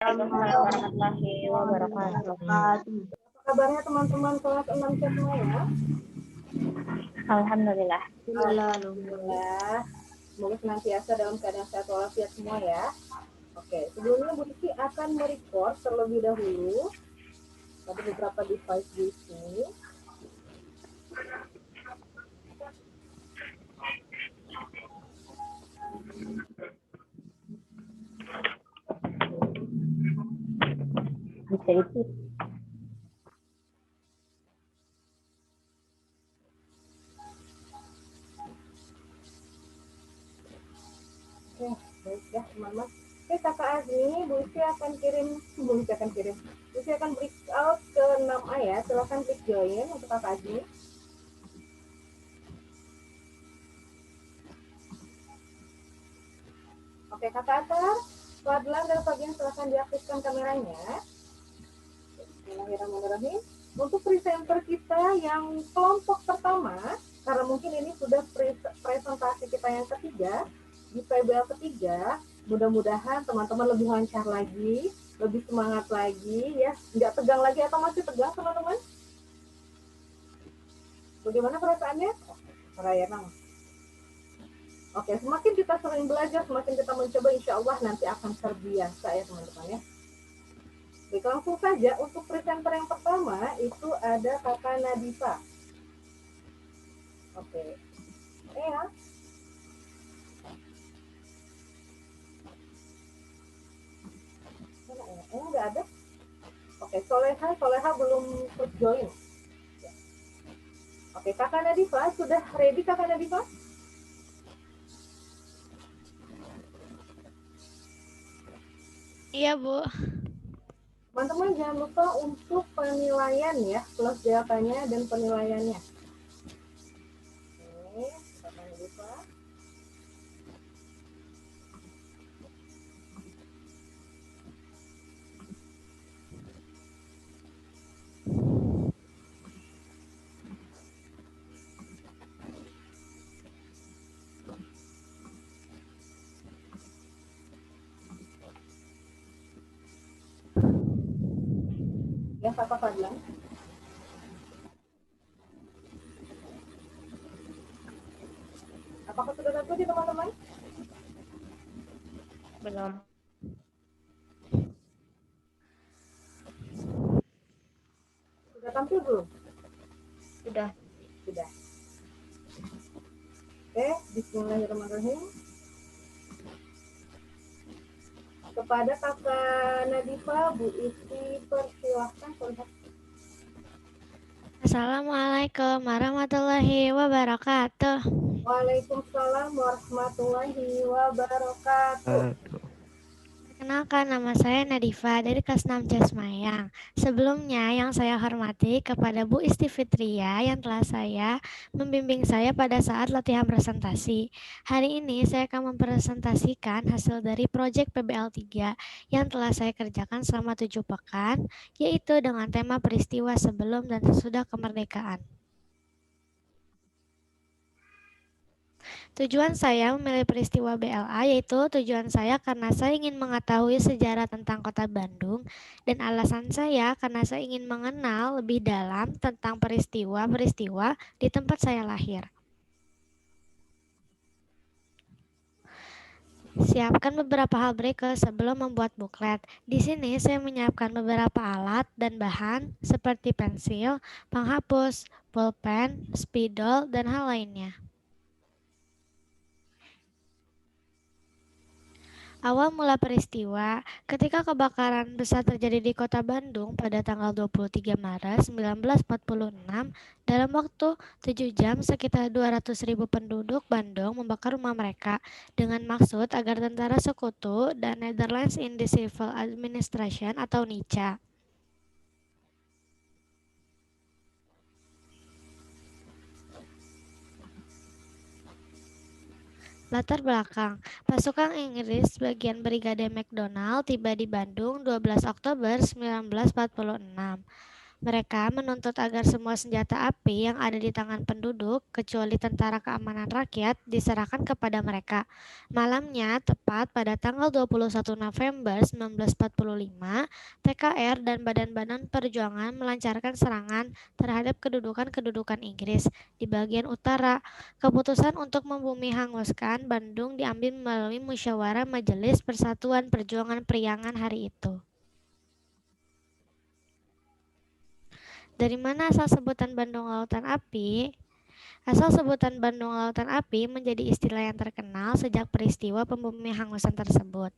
Assalamualaikum warahmatullahi wabarakatuh. Apa kabarnya teman-teman kelas 6 semua ya? Alhamdulillah. Alhamdulillah. Semoga senantiasa dalam keadaan sehat walafiat semua ya. Oke, sebelumnya Bu Titi akan merecord terlebih dahulu. Ada beberapa device di sini. Bisa itu. Oke, baik ya teman-teman. Oke, Kakak Azmi, Bu Titi akan kirim. Bu Titi akan break out ke 6A ya. Silahkan klik join untuk Kakak Azmi. Oke, Kakak Atar, Fadlan dan Fabian silahkan diaktifkan kameranya. Bismillahirrahmanirrahim. Untuk presenter kita yang kelompok pertama, karena mungkin ini sudah presentasi kita yang ketiga, di PBL ketiga, mudah-mudahan teman-teman lebih lancar lagi, lebih semangat lagi, ya. Nggak tegang lagi atau masih tegang, teman-teman? Bagaimana perasaannya? Raya, Oke, semakin kita sering belajar, semakin kita mencoba, insya Allah nanti akan terbiasa ya teman-teman ya. Baik, langsung saja untuk presenter yang pertama itu ada Kakak Nadifa. Oke, ya. Nggak ada. Oke, Soleha belum klik join. Oke, Kakak Nadifa sudah ready Kakak Nadifa? Iya, Bu. Teman-teman jangan lupa untuk penilaian ya, plus jawabannya dan penilaiannya. Oke, Kakak Nadifa. Ya, Kakak Fadlan. Apakah sudah tertuju teman-teman? Belum. Sudah tampil belum? Sudah. Sudah. Oke, bismillahirrahmanirrahim. Kepada Kakak Nadifa, Bu Isti persilahkan. Assalamualaikum warahmatullahi wabarakatuh. Waalaikumsalam warahmatullahi wabarakatuh. Perkenalkan, nama saya Nadifa dari kelas 6 C Semayang. Sebelumnya yang saya hormati kepada Bu Isti Fitria yang telah membimbing saya pada saat latihan presentasi. Hari ini saya akan mempresentasikan hasil dari proyek PBL 3 yang telah saya kerjakan selama 7 pekan, yaitu dengan tema peristiwa sebelum dan sesudah kemerdekaan. Tujuan saya memilih peristiwa BLA yaitu tujuan saya karena saya ingin mengetahui sejarah tentang kota Bandung dan alasan saya karena saya ingin mengenal lebih dalam tentang peristiwa-peristiwa di tempat saya lahir. Siapkan beberapa hal berikut sebelum membuat buklet. Di sini saya menyiapkan beberapa alat dan bahan seperti pensil, penghapus, pulpen, spidol, dan hal lainnya. Awal mula peristiwa, ketika kebakaran besar terjadi di kota Bandung pada tanggal 23 Maret 1946, dalam waktu 7 jam sekitar 200.000 penduduk Bandung membakar rumah mereka dengan maksud agar tentara sekutu dan Netherlands in the Civil Administration atau NICA. Latar belakang, pasukan Inggris bagian Brigade MacDonald tiba di Bandung 12 Oktober 1946. Mereka menuntut agar semua senjata api yang ada di tangan penduduk, kecuali Tentara Keamanan Rakyat, diserahkan kepada mereka. Malamnya, tepat pada tanggal 21 November 1945, TKR dan badan-badan perjuangan melancarkan serangan terhadap kedudukan-kedudukan Inggris di bagian utara. Keputusan untuk membumi hanguskan Bandung diambil melalui musyawarah Majelis Persatuan Perjuangan Priangan hari itu. Dari mana asal sebutan Bandung Lautan Api? Asal sebutan Bandung Lautan Api menjadi istilah yang terkenal sejak peristiwa pembumi hangusan tersebut.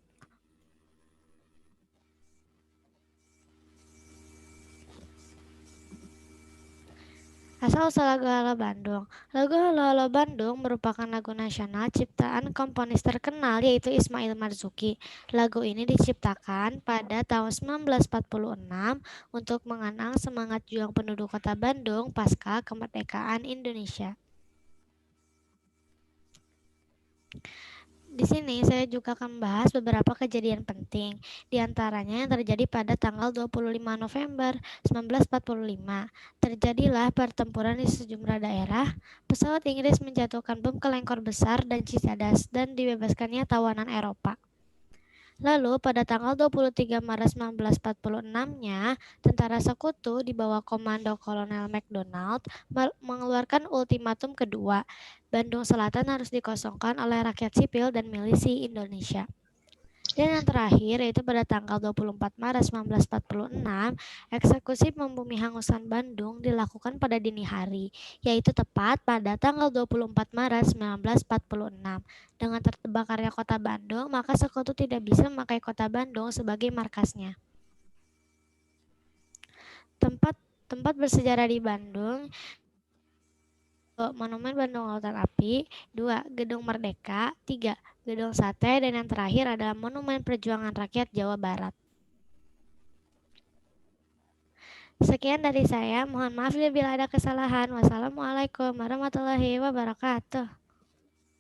Asal-usul lagu Halo Bandung. Lagu Halo Halo Bandung merupakan lagu nasional ciptaan komponis terkenal yaitu Ismail Marzuki. Lagu ini diciptakan pada tahun 1946 untuk mengenang semangat juang penduduk kota Bandung pasca kemerdekaan Indonesia. Di sini saya juga akan membahas beberapa kejadian penting, di antaranya yang terjadi pada tanggal 25 November 1945. Terjadilah pertempuran di sejumlah daerah, pesawat Inggris menjatuhkan bom ke Lengkor Besar dan Cicadas dan dibebaskannya tawanan Eropa. Lalu pada tanggal 23 Maret 1946-nya, tentara sekutu di bawah komando Kolonel MacDonald mengeluarkan ultimatum kedua. Bandung Selatan harus dikosongkan oleh rakyat sipil dan milisi Indonesia. Dan yang terakhir yaitu pada tanggal 24 Maret 1946, eksekusi membumi hangusan Bandung dilakukan pada dini hari, yaitu tepat pada tanggal 24 Maret 1946. Dengan terbakarnya kota Bandung, maka sekutu tidak bisa memakai kota Bandung sebagai markasnya. Tempat bersejarah di Bandung: Monumen Bandung Lautan Api, 2. Gedung Merdeka, 3. Gedung Sate, dan yang terakhir adalah Monumen Perjuangan Rakyat Jawa Barat. Sekian dari saya, mohon maaf bila ada kesalahan. Wassalamualaikum warahmatullahi wabarakatuh.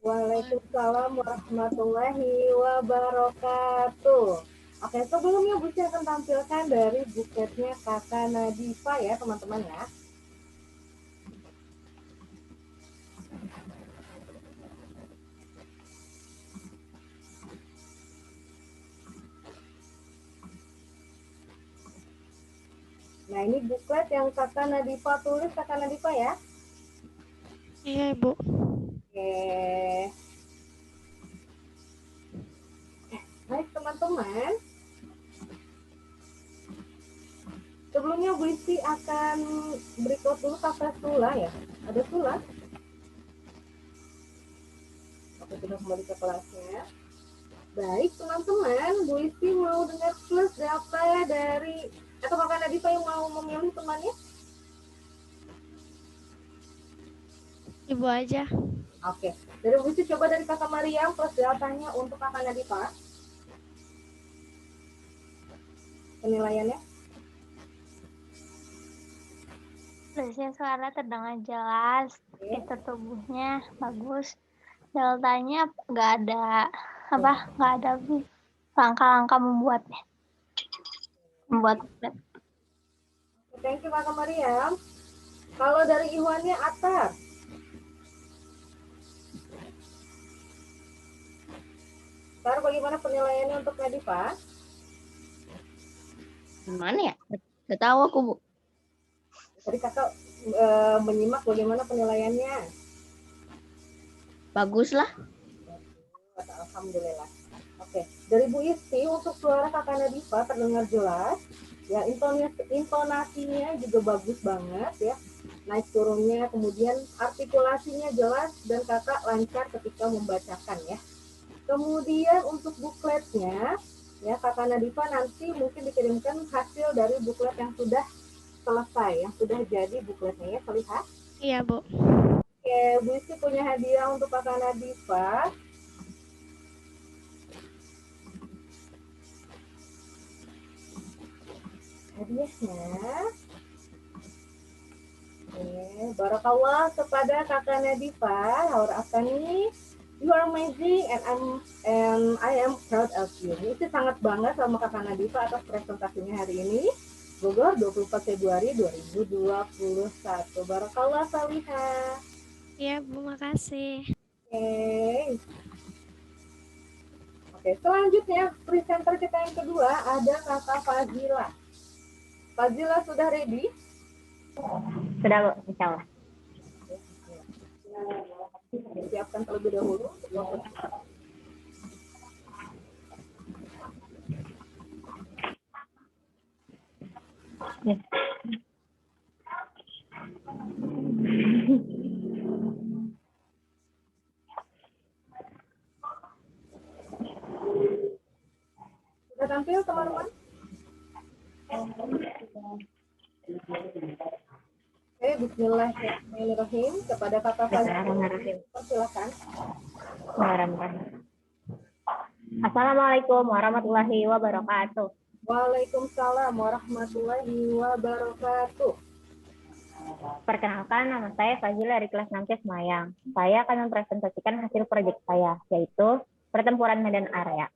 Waalaikumsalam warahmatullahi wabarakatuh. Oke, sebelumnya Bu akan tampilkan dari bukletnya Kakak Nadifa ya teman-teman ya. Nah, ini buklet yang Kakak Nadifa tulis, Kakak Nadifa ya. Iya, Ibu. Oke. Baik, teman-teman. Sebelumnya Bu Isti akan berikut dulu Kakak Sula ya. Ada Sula? Oke, sudah kembali ke kelasnya. Baik, teman-teman. Bu Isti mau dengar plus data dari atau Kakak Nadifa yang mau memilih temannya? Ibu aja. Oke. Dari Bu Isti coba dari Kakak Mariam plus datanya untuk Kakak Nadifa. Penilaiannya? Plusnya suara terdengar jelas, fitur tubuhnya bagus, deltanya nggak ada langkah-langkah membuat. Thank you Kakak Mariam. Kalau dari Iwannya Atar. Sekarang bagaimana penilaiannya untuk Nadifa? Mana ya? Gak tahu aku, Bu. Tadi Kakak menyimak bagaimana penilaiannya. Bagus lah. Alhamdulillah. Oke, dari Bu Isti untuk suara Kakak Nadifa terdengar jelas. Ya, intonasinya juga bagus banget ya. Naik turunnya, kemudian artikulasinya jelas dan Kakak lancar ketika membacakan ya. Kemudian untuk bukletnya, ya Kakak Nadifa nanti mungkin dikirimkan hasil dari buklet yang sudah selesai, yang sudah jadi bukletnya ya, terlihat? Iya, Bu. Oke, Bu Isti punya hadiah untuk Kakak Nadifa. Hadiahnya, barakallah kepada Kakak Nadifa, Laura Afani. You are amazing and I am proud of you. Ini sangat bangga sama Kakak Nadifa atas presentasinya hari ini. Bogor 24 Februari 2021. Barakallah Salihah. Iya, Bu, makasih. Oke, selanjutnya presenter kita yang kedua ada Kakak Fazila. Fazila sudah ready? Sudah, Bu, insya Allah. Siapkan terlebih dahulu. Ya. Sudah tampil teman-teman? Oke, bismillahirrahmanirrahim. Kepada Kakak Fazila, persilakan. Assalamualaikum warahmatullahi wabarakatuh. Waalaikumsalam warahmatullahi wabarakatuh. Perkenalkan, nama saya Fazila dari kelas 6 C Semayang. Saya akan mempresentasikan hasil proyek saya, yaitu pertempuran medan area.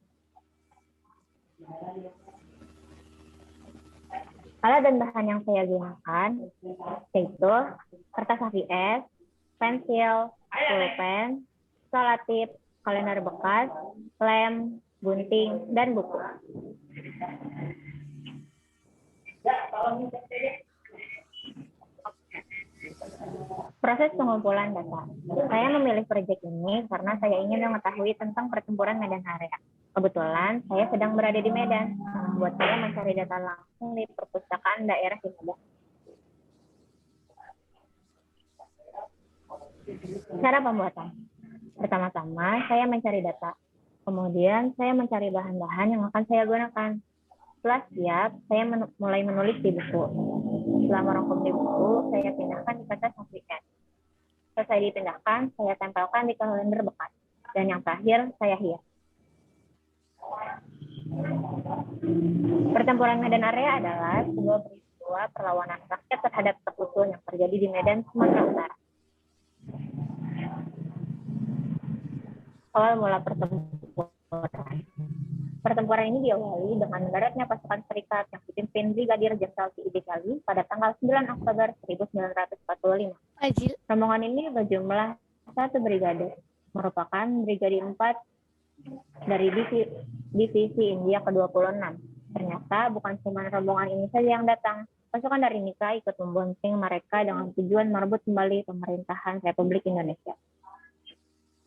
Alat dan bahan yang saya gunakan yaitu kertas HVS, pensil, pulpen, selotip, kalender bekas, lem, gunting, dan buku. Proses pengumpulan data. Saya memilih proyek ini karena saya ingin mengetahui tentang pertempuran medan area. Kebetulan saya sedang berada di Medan, membuat saya mencari data langsung di perpustakaan daerah di Medan. Cara pembuatan. Pertama-tama saya mencari data. Kemudian saya mencari bahan-bahan yang akan saya gunakan. Setelah siap, saya mulai menulis di buku. Setelah merangkum di buku, saya pindahkan di kertas HVS. Selesai dipindahkan, saya tempelkan di kalender bekas. Dan yang terakhir, saya hias. Pertempuran Medan Area adalah sebuah peristiwa perlawanan rakyat terhadap sekutu yang terjadi di Medan, Sumatera Utara. Awal mula pertempuran. Pertempuran ini diawali dengan mendaratnya pasukan Serikat yang dipimpin Brigadir Jenderal T.I. Gali pada tanggal 9 Oktober 1945. Rombongan ini berjumlah 1 brigade, merupakan Brigade 4 dari Divisi India ke-26. Ternyata bukan cuma rombongan ini saja yang datang. Pasukan dari Nika ikut membonceng mereka dengan tujuan merebut kembali pemerintahan Republik Indonesia.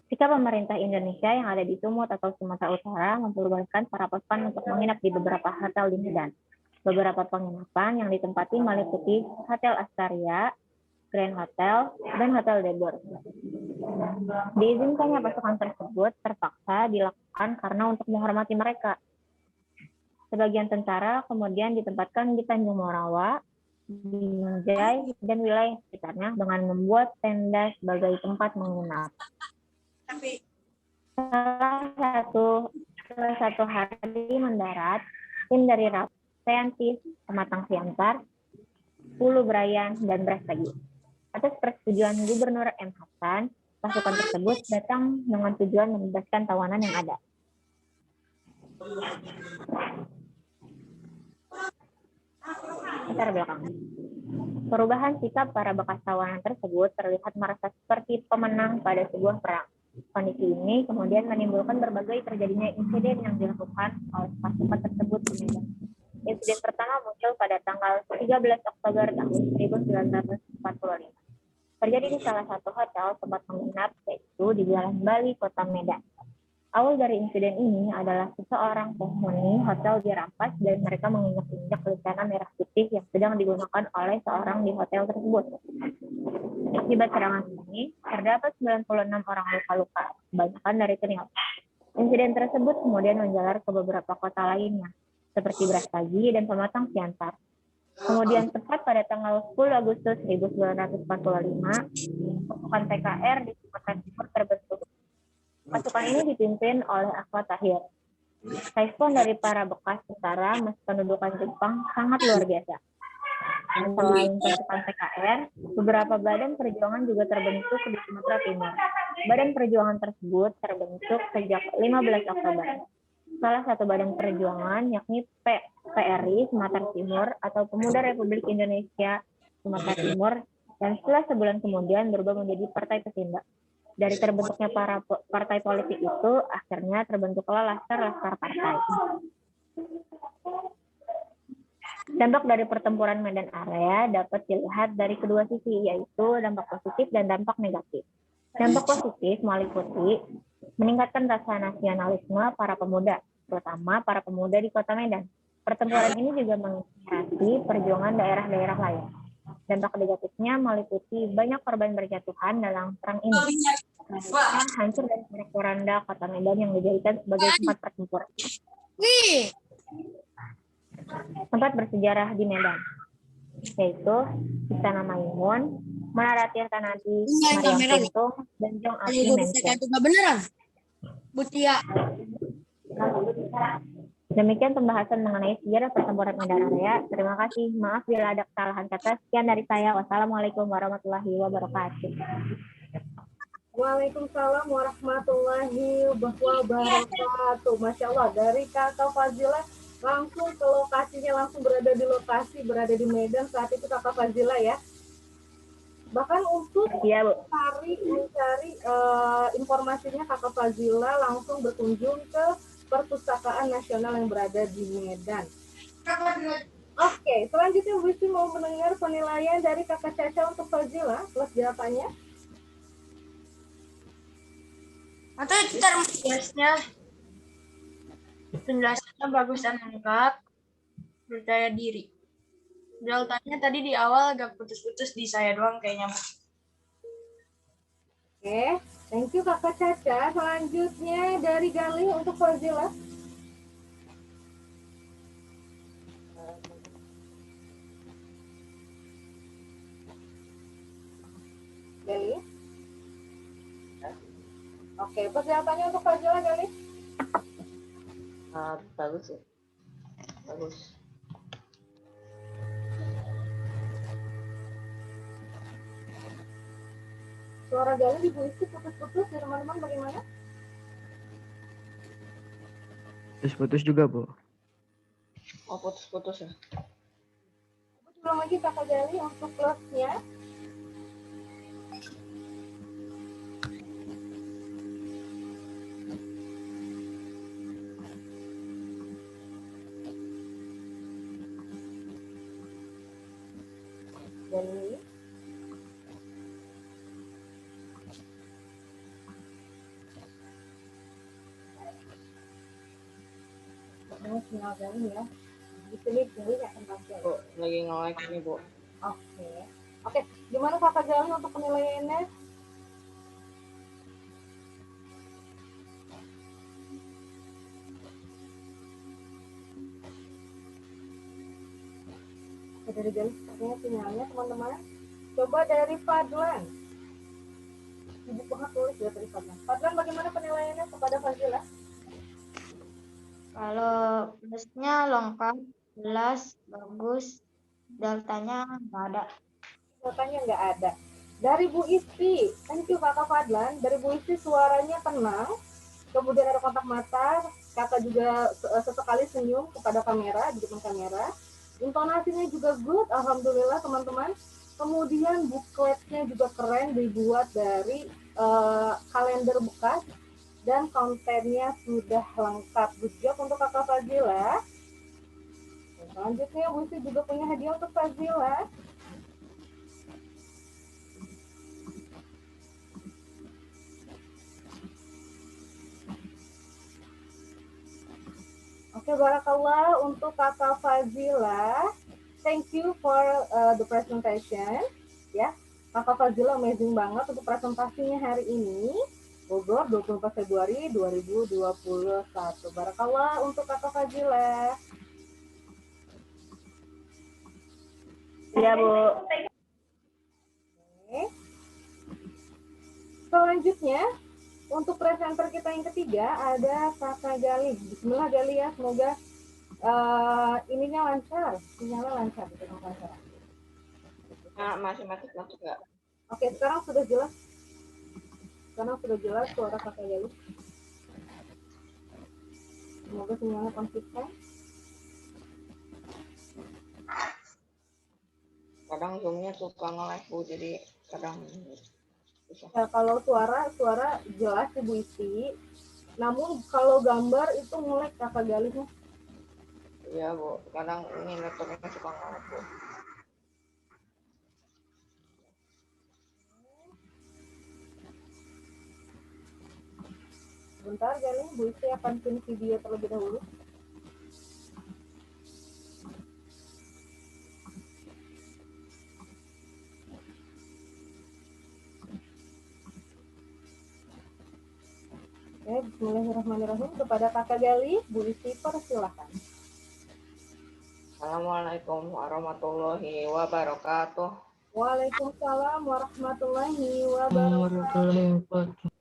Jika pemerintah Indonesia yang ada di Sumut atau Sumatera Utara memperbolehkan para pasukan untuk menginap di beberapa hotel di Medan. Beberapa penginapan yang ditempati meliputi Hotel Astaria, Grand Hotel, dan Hotel Debor. Diizinkannya pasukan tersebut terpaksa dilakukan karena untuk menghormati mereka. Sebagian tentara kemudian ditempatkan di Tanjung Morawa, Binjai, dan wilayah sekitarnya dengan membuat tenda sebagai tempat menginap. Salah satu hari mendarat, tim dari Rapiantis, Pematang Siantar, Hulu Brayan, dan Brastagi. Atas persetujuan Gubernur M. Hasan, pasukan tersebut datang dengan tujuan membebaskan tawanan yang ada. Latar belakang. Perubahan sikap para bekas tawanan tersebut terlihat merasa seperti pemenang pada sebuah perang. Kondisi ini kemudian menimbulkan berbagai terjadinya insiden yang dilakukan oleh pasukan tersebut di Medan. Insiden pertama muncul pada tanggal 13 Oktober tahun 1945. Terjadi di salah satu hotel tempat menginap, yaitu di Jalan Bali, Kota Medan. Awal dari insiden ini adalah seseorang penghuni hotel dirampas dan mereka menginjak-injak lencana merah putih yang sedang digunakan oleh seorang di hotel tersebut. Akibat serangan ini, terdapat 96 orang luka-luka, kebanyakan dari Ternate. Insiden tersebut kemudian menjalar ke beberapa kota lainnya, seperti Brastagi dan Pematang Siantar. Kemudian tepat pada tanggal 10 Agustus 1945, pasukan PKR di Sumatera Timur terbentuk. Pasukan ini dipimpin oleh Ahmad Tahir. Respon dari para bekas tentara meski pendudukan Jepang sangat luar biasa. Selain pasukan PKR, beberapa badan perjuangan juga terbentuk di Sumatera Timur. Badan perjuangan tersebut terbentuk sejak 15 Oktober. salah satu badan perjuangan, yakni PRI Sumatera Timur atau Pemuda Republik Indonesia Sumatera Timur, dan setelah sebulan kemudian berubah menjadi Partai Pesindo. Dari terbentuknya para partai politik itu, akhirnya terbentuklah laskar-laskar partai. Dampak dari pertempuran medan area dapat dilihat dari kedua sisi, yaitu dampak positif dan dampak negatif. Dampak positif meliputi meningkatkan rasa nasionalisme para pemuda, terutama para pemuda di Kota Medan. Pertempuran ini juga menginspirasi perjuangan daerah-daerah lain. Dampak negatifnya meliputi banyak korban berjatuhan dalam perang ini. Hancur dan porak-poranda Kota Medan yang dijadikan sebagai tempat pertempuran. Tempat bersejarah di Medan, yaitu Istana Maimun, Menara Tirta Nadi, Mariam Tuntung, dan Jong Api Mention. Demikian pembahasan mengenai sejarah pertempuran Medan Area. Terima kasih. Maaf bila ada kesalahan kata. Sekian dari saya. Wassalamualaikum warahmatullahi wabarakatuh. Waalaikumsalam warahmatullahi wabarakatuh. Masya Allah, dari Kakak Fazila langsung ke lokasinya, langsung berada di lokasi, berada di Medan saat itu Kakak Fazila ya. Bahkan untuk mencari informasinya, Kakak Fazila langsung berkunjung ke Perpustakaan Nasional yang berada di Medan. Oke, selanjutnya Bu Isti mau mendengar penilaian dari Kakak Caca untuk Fazila plus jawabannya. Atau kita penjelasannya bagus dan lengkap, percaya diri. Deltanya tadi di awal agak putus-putus di saya doang kayaknya. Oke, thank you Kakak Caca. Selanjutnya dari Galih untuk Fazila. Galih. Oke, persiapannya untuk Fazila Galih. Bagus ya. Bagus. Suara Galih di Bu Isti putus-putus, di teman-teman bagaimana? Putus-putus juga, Bu. Oh, putus-putus ya. Ulang lagi Kakak Galih untuk plusnya. Galih. Sinyal Galih ya. Di sini Galih akan pakai. Bu, lagi nge-like ini, Bu. Oke. Gimana Kakak Galih untuk penilaiannya? Dari Galih sepertinya sinyalnya teman-teman. Coba dari Fadlan. Ibu Kuhat tulis ya dari Fadlan. Fadlan, bagaimana penilaiannya kepada Fazila? Kalau plusnya lengkap, jelas, bagus. Deltanya nggak ada. Katanya nggak ada. Dari Bu Isti, thank you Kakak Fadlan. Dari Bu Isti suaranya tenang, kemudian ada kontak mata, Kakak juga sesekali senyum kepada kamera, di depan kamera. Intonasinya juga good, alhamdulillah teman-teman. Kemudian bukletnya juga keren, dibuat dari kalender bekas dan kontennya sudah lengkap. Good job untuk Kakak Fazila. Selanjutnya Bu Isti juga punya hadiah untuk Fazila. Oke, barakallah untuk Kakak Fazila. Thank you for the presentation. Ya, Kakak Fazila amazing banget untuk presentasinya hari ini. Bogor 24 Februari 2021. Barakallah untuk Kakak Fazila. Iya, Bu. Oke. Selanjutnya, untuk presenter kita yang ketiga ada Kakak Galih. Bismillah Galih ya, semoga ininya lancar, sinyalnya lancar di tengah lancar. Nah, masih masuk nggak? Oke, sekarang sudah jelas. Sekarang sudah jelas suara Kakak Galih. Semoga sinyalnya konsisten. Kadang zoomnya suka nge-lag Bu, jadi kadang susah. Ya, kalau suara jelas Ibu Isti. Namun kalau gambar itu nge-lag Kakak Galihnya. Iya Bu, kadang ini laptopnya suka nge-lag Bu. Bentar Galih, Bu Isti akan pin video terlebih dahulu. Oke, bismillahirrahmanirrahim. Kepada Kakak Galih, Bu Isti persilahkan. Assalamualaikum warahmatullahi wabarakatuh. Waalaikumsalam warahmatullahi wabarakatuh.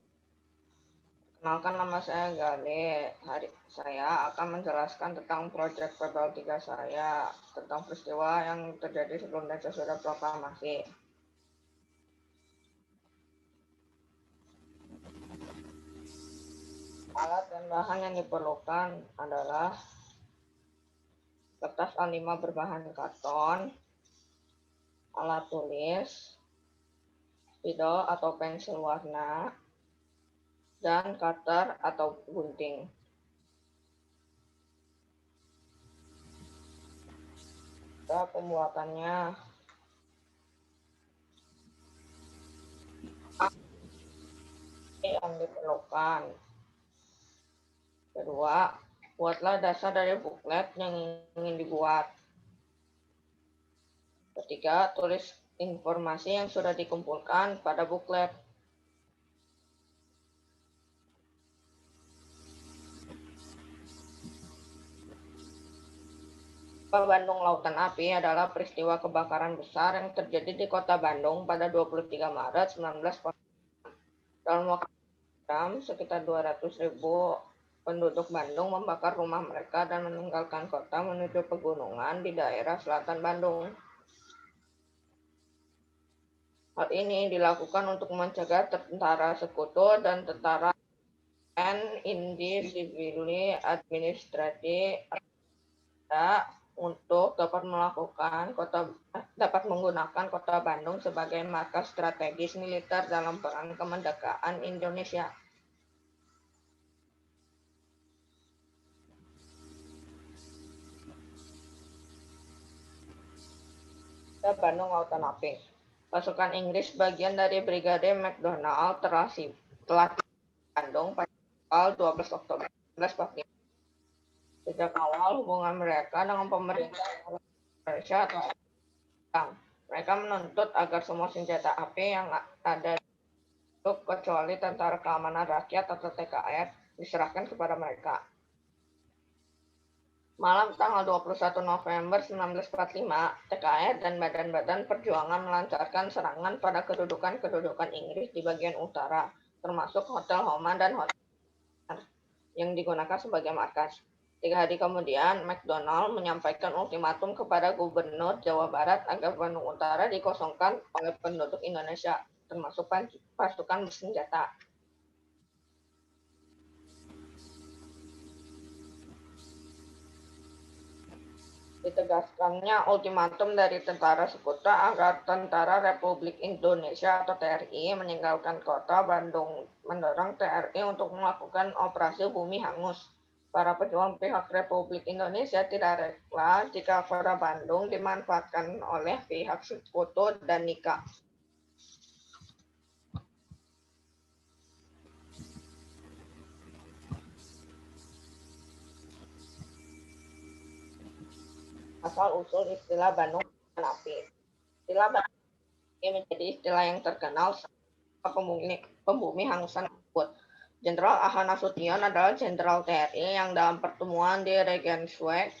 Kenalkan, nama saya Gale. Hari saya akan menjelaskan tentang proyek PBL 3 saya, tentang peristiwa yang terjadi sebelum dan sesudah proklamasi. Alat dan bahan yang diperlukan adalah kertas A5 berbahan karton, alat tulis, spidol atau pensil warna, dan cutter atau gunting. Cara pembuatannya, yang diperlukan. Kedua, buatlah dasar dari booklet yang ingin dibuat. Ketiga, tulis informasi yang sudah dikumpulkan pada booklet. Bandung Lautan Api adalah peristiwa kebakaran besar yang terjadi di Kota Bandung pada 23 Maret 1945. Dalam waktu sekitar 200.000 penduduk Bandung membakar rumah mereka dan meninggalkan kota menuju pegunungan di daerah selatan Bandung. Hal ini dilakukan untuk mencegah tentara sekutu dan tentara Indivisible Administrative untuk dapat menggunakan kota Bandung sebagai markas strategis militer dalam perang kemerdekaan Indonesia. Bandung Lautan Api. Pasukan Inggris bagian dari Brigade MacDonald telah tiba di Bandung pada tanggal 12 Oktober 1945. Sejak awal hubungan mereka dengan pemerintah Indonesia atau mereka menuntut agar semua senjata api yang ada kecuali Tentara Keamanan Rakyat atau TKR diserahkan kepada mereka. Malam tanggal 21 November 1945, TKR dan badan-badan perjuangan melancarkan serangan pada kedudukan Inggris di bagian utara, termasuk Hotel Homa dan Hotel yang digunakan sebagai markas. 3 hari kemudian, MacDonald menyampaikan ultimatum kepada Gubernur Jawa Barat agar Bandung Utara dikosongkan oleh penduduk Indonesia, termasuk pasukan bersenjata. Ditegaskannya ultimatum dari tentara sekutu agar Tentara Republik Indonesia atau TRI meninggalkan kota Bandung, mendorong TRI untuk melakukan operasi bumi hangus. Para pejuang pihak Republik Indonesia tidak rela jika kota Bandung dimanfaatkan oleh pihak sekutu dan nikah. Asal-usul istilah Bandung Lautan Api. Istilah Bandung ini menjadi istilah yang terkenal sebagai pembumi hangusan tersebut. Jenderal Aha Nasution adalah jenderal TRI yang dalam pertemuan di Regensburg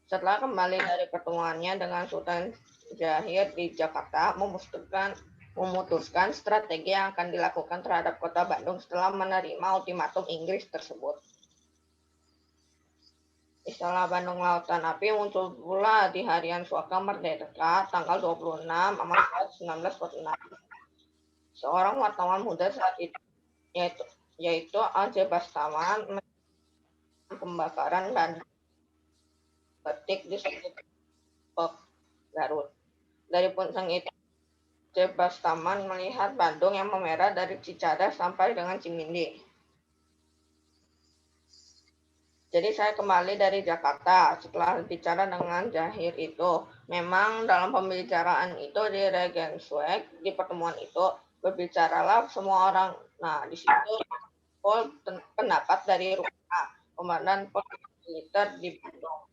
setelah kembali dari pertemuannya dengan Sultan Zahir di Jakarta memutuskan strategi yang akan dilakukan terhadap kota Bandung setelah menerima ultimatum Inggris tersebut. Istilah Bandung Lautan Api muncul pula di Harian Suaka Merdeka tanggal 26 Maret 1946. Seorang wartawan muda saat itu yaitu Aceh Bastaman pembakaran dan petik di Depok, Garut. Dari puncak itu, Jebas Taman melihat Bandung yang memerah dari Cicadas sampai dengan Cimindi. Jadi saya kembali dari Jakarta. Setelah bicara dengan Zahir itu, memang dalam pembicaraan itu di Regensweg, di pertemuan itu, berbicaralah semua orang. Nah, di situ pendapat dari Ruka, Komandan Militer di Bandung.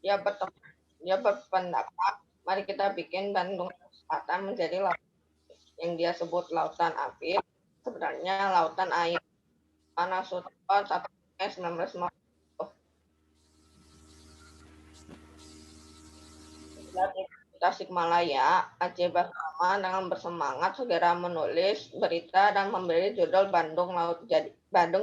Dia berpendapat, mari kita bikin Bandung Selatan menjadi lautan yang dia sebut lautan api, sebenarnya lautan air. Nasution 1950. Di Tasikmalaya, Aceh Basama dengan bersemangat segera menulis berita dan memberi judul Bandung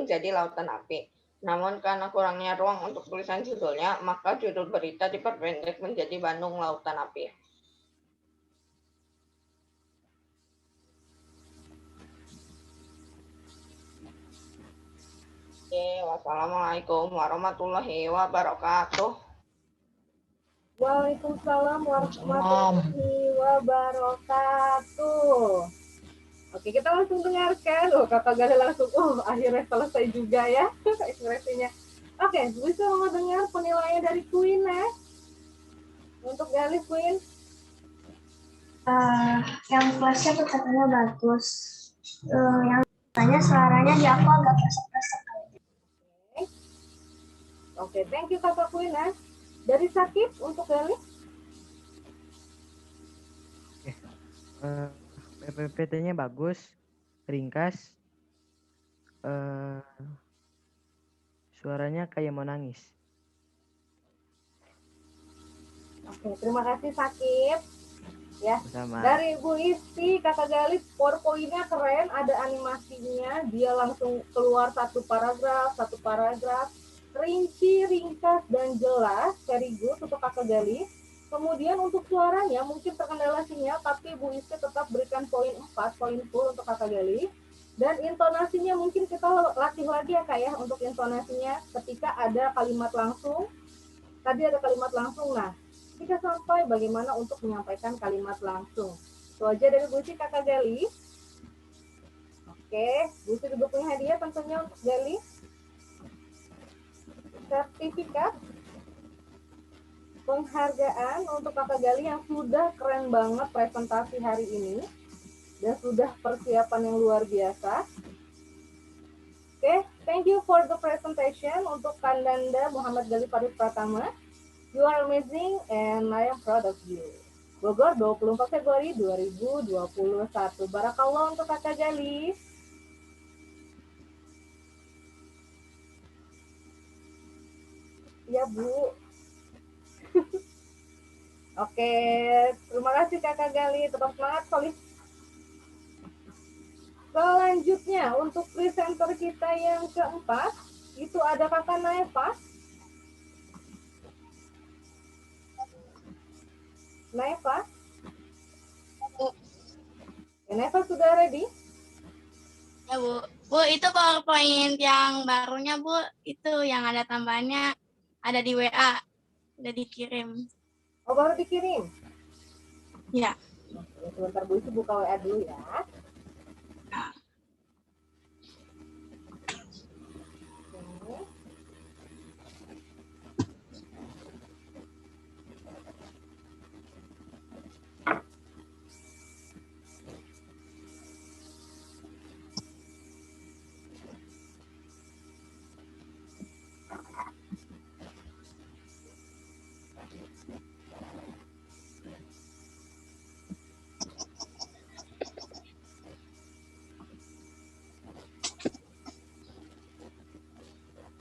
jadi Lautan Api. Namun karena kurangnya ruang untuk tulisan judulnya, maka judul berita diperpendek menjadi Bandung Lautan Api. Wassalamualaikum warahmatullahi wabarakatuh. Waalaikumsalam warahmatullahi wabarakatuh. Oke, kita langsung dengarkan. Kakak Gali langsung, akhirnya selesai juga ya ekspresinya. Oke, bisa mau dengar penilaian dari Queen ya? Untuk Gali, Queen. Yang kelasnya tuh katanya bagus. Yang katanya suaranya di aku agak kresek-kresek. Oke, thank you Kakak Queen ya. Dari Sakit untuk Gali? PPT-nya bagus, ringkas, suaranya kayak mau nangis. Oke, terima kasih Sakit. Ya. Sama. Dari Bu Isti, Kakak Gali, PowerPoint-nya keren, ada animasinya, dia langsung keluar satu paragraf, rinci, ringkas, dan jelas, very good untuk Kakak Gali. Kemudian untuk suaranya mungkin terkendala sinyal, tapi Bu Isti tetap berikan poin 4, poin full untuk Kakak Gali. Dan intonasinya mungkin kita latih lagi ya Kak ya, untuk intonasinya ketika ada kalimat langsung. Tadi ada kalimat langsung, nah kita sampai bagaimana untuk menyampaikan kalimat langsung. Itu aja dari Bu Isti Kakak Gali. Oke, Bu Isti juga punya hadiah tentunya untuk Gali. Sertifikat penghargaan untuk Kakak Gali yang sudah keren banget presentasi hari ini dan sudah persiapan yang luar biasa. Oke, thank you for the presentation untuk Kandanda Muhammad Gali Farid Pratama. You are amazing and I am proud of you. Bogor 24 Februari 2021. Barakallah untuk Kakak Gali. Ya Bu. Oke, terima kasih Kakak Gali. Tetap semangat, Solih. Selanjutnya untuk presenter kita yang keempat, itu ada Kakak Naeva. Naeva? Naeva sudah ready? Ya Bu. Bu, itu PowerPoint yang barunya Bu, itu yang ada tambahannya ada di WA, udah dikirim. Oh, baru dikirim? Ya. Sebentar Bu, itu buka WA dulu ya. Nah.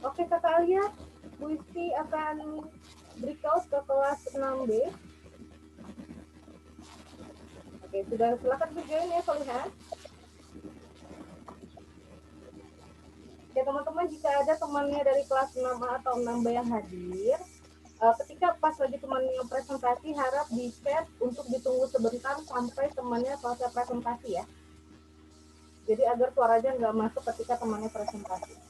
Oke Kakak Alia, Bu Isti akan breakout ke kelas 6B. Oke, sudah silakan berjoin ya Solihan. Ya teman-teman, jika ada temannya dari kelas 6A atau 6B yang hadir, ketika pas lagi temannya presentasi, harap di chat untuk ditunggu sebentar sampai temannya selesai presentasi ya. Jadi agar suaranya nggak masuk ketika temannya presentasi.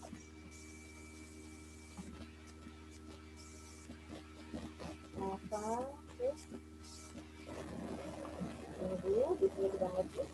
Naifa. Oke. Tunggu, bisa di-download ya.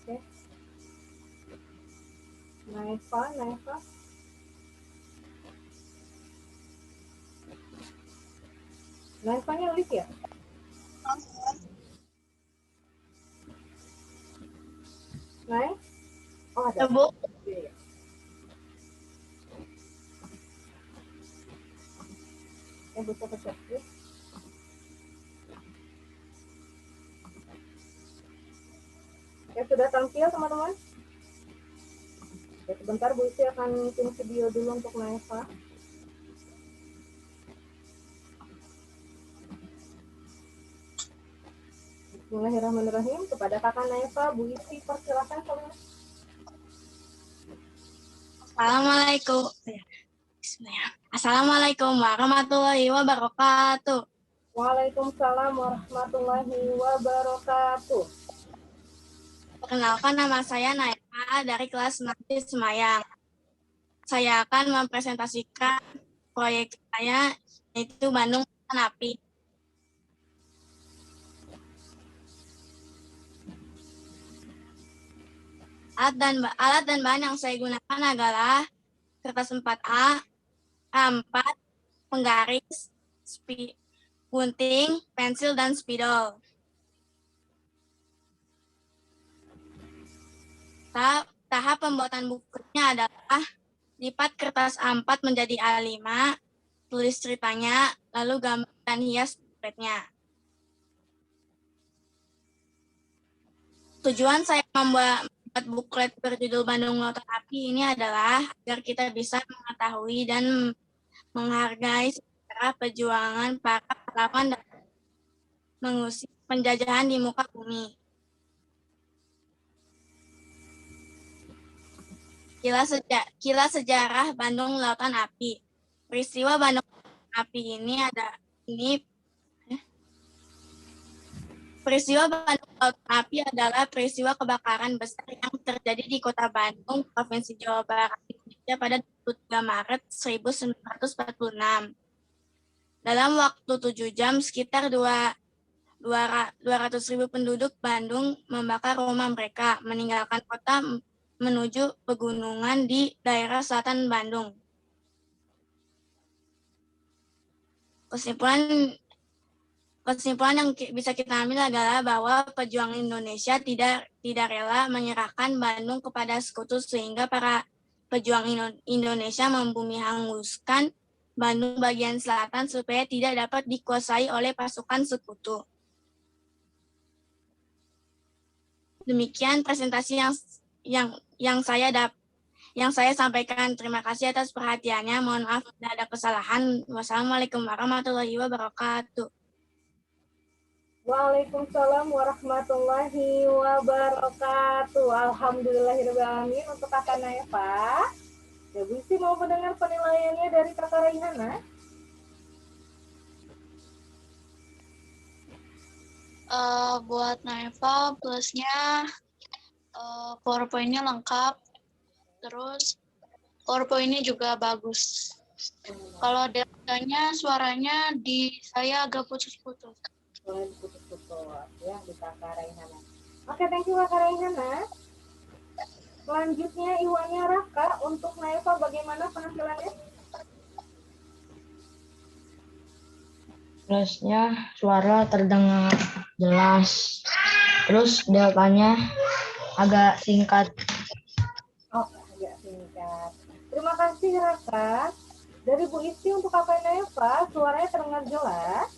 Oke. Naifa. Naifanya lift ya? Naif? Oh, ada. Bu. Iya. Bisa pencet ya. Ya, sudah tampil teman-teman? Ya, sebentar Bu Isi akan bikin video dulu untuk Naifa. Bismillahirrahmanirrahim. Kepada kakak Naifa, Bu Isi persilakan teman. Assalamualaikum. Assalamualaikum warahmatullahi wabarakatuh. Waalaikumsalam warahmatullahi wabarakatuh. Perkenalkan, nama saya Naifa dari kelas 6 Semayang. Saya akan mempresentasikan proyek saya, yaitu Bandung Lautan Api. Alat dan bahan yang saya gunakan adalah kertas 4A, A4, penggaris, gunting, pensil, dan spidol. Tahap pembuatan bukunya adalah lipat kertas A4 menjadi A5, tulis ceritanya, lalu gambar dan hias bukletnya. Tujuan saya membuat buklet berjudul Bandung Lautan Api ini adalah agar kita bisa mengetahui dan menghargai sejarah perjuangan para pahlawan dan mengusir penjajahan di muka bumi. Kilas sejarah Bandung Lautan Api. Peristiwa Bandung Lautan Api Peristiwa Bandung Lautan Api adalah peristiwa kebakaran besar yang terjadi di Kota Bandung, Provinsi Jawa Barat, Indonesia pada 23 Maret 1946. Dalam waktu 7 jam, sekitar 200.000 penduduk Bandung membakar rumah mereka, meninggalkan kota menuju pegunungan di daerah selatan Bandung. Kesimpulan yang bisa kita ambil adalah bahwa pejuang Indonesia tidak rela menyerahkan Bandung kepada sekutu, sehingga para pejuang Indonesia membumi hanguskan Bandung bagian selatan supaya tidak dapat dikuasai oleh pasukan sekutu. Demikian presentasi yang saya sampaikan. Terima kasih atas perhatiannya. Mohon maaf bila ada kesalahan. Wassalamualaikum warahmatullahi wabarakatuh. Waalaikumsalam warahmatullahi wabarakatuh. Alhamdulillahirrahmanirrahim untuk kakak Naifa. Ya, Bu Isi mau mendengar penilaiannya dari kakak Raihana? Buat Naifa plusnya PowerPoint-nya lengkap, terus PowerPoint-nya juga bagus. Kalau datanya suaranya di saya agak putus-putus. Boleh putus-putus ya di kakak Raihana. Oke, thank you kakak Raihana. Selanjutnya Iwannya Raka untuk Naifa, bagaimana penampilannya? Plusnya suara terdengar jelas, terus datanya agak singkat. Oh, agak singkat. Terima kasih Raka. Dari Bu Isi untuk kakak Naifa, suaranya terdengar jelas.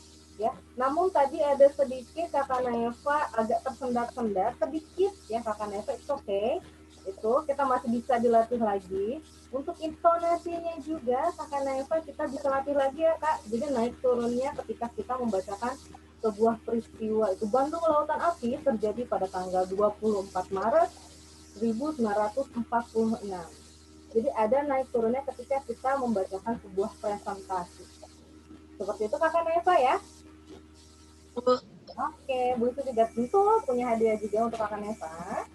Ya, namun tadi ada sedikit kakak Naifa agak tersendat-sendat sedikit ya kakak Naifa, it's okay. itu kita masih bisa dilatih lagi. Untuk intonasinya juga Kakak Naifa kita bisa latih lagi ya Kak. Jadi naik turunnya ketika kita membacakan sebuah peristiwa itu. Bandung Lautan Api terjadi pada tanggal 24 Maret 1946. Jadi ada naik turunnya ketika kita membacakan sebuah presentasi. Seperti itu Kakak Naifa ya. Oke, Bu itu juga tentu punya hadiah juga untuk Kakak Naifa.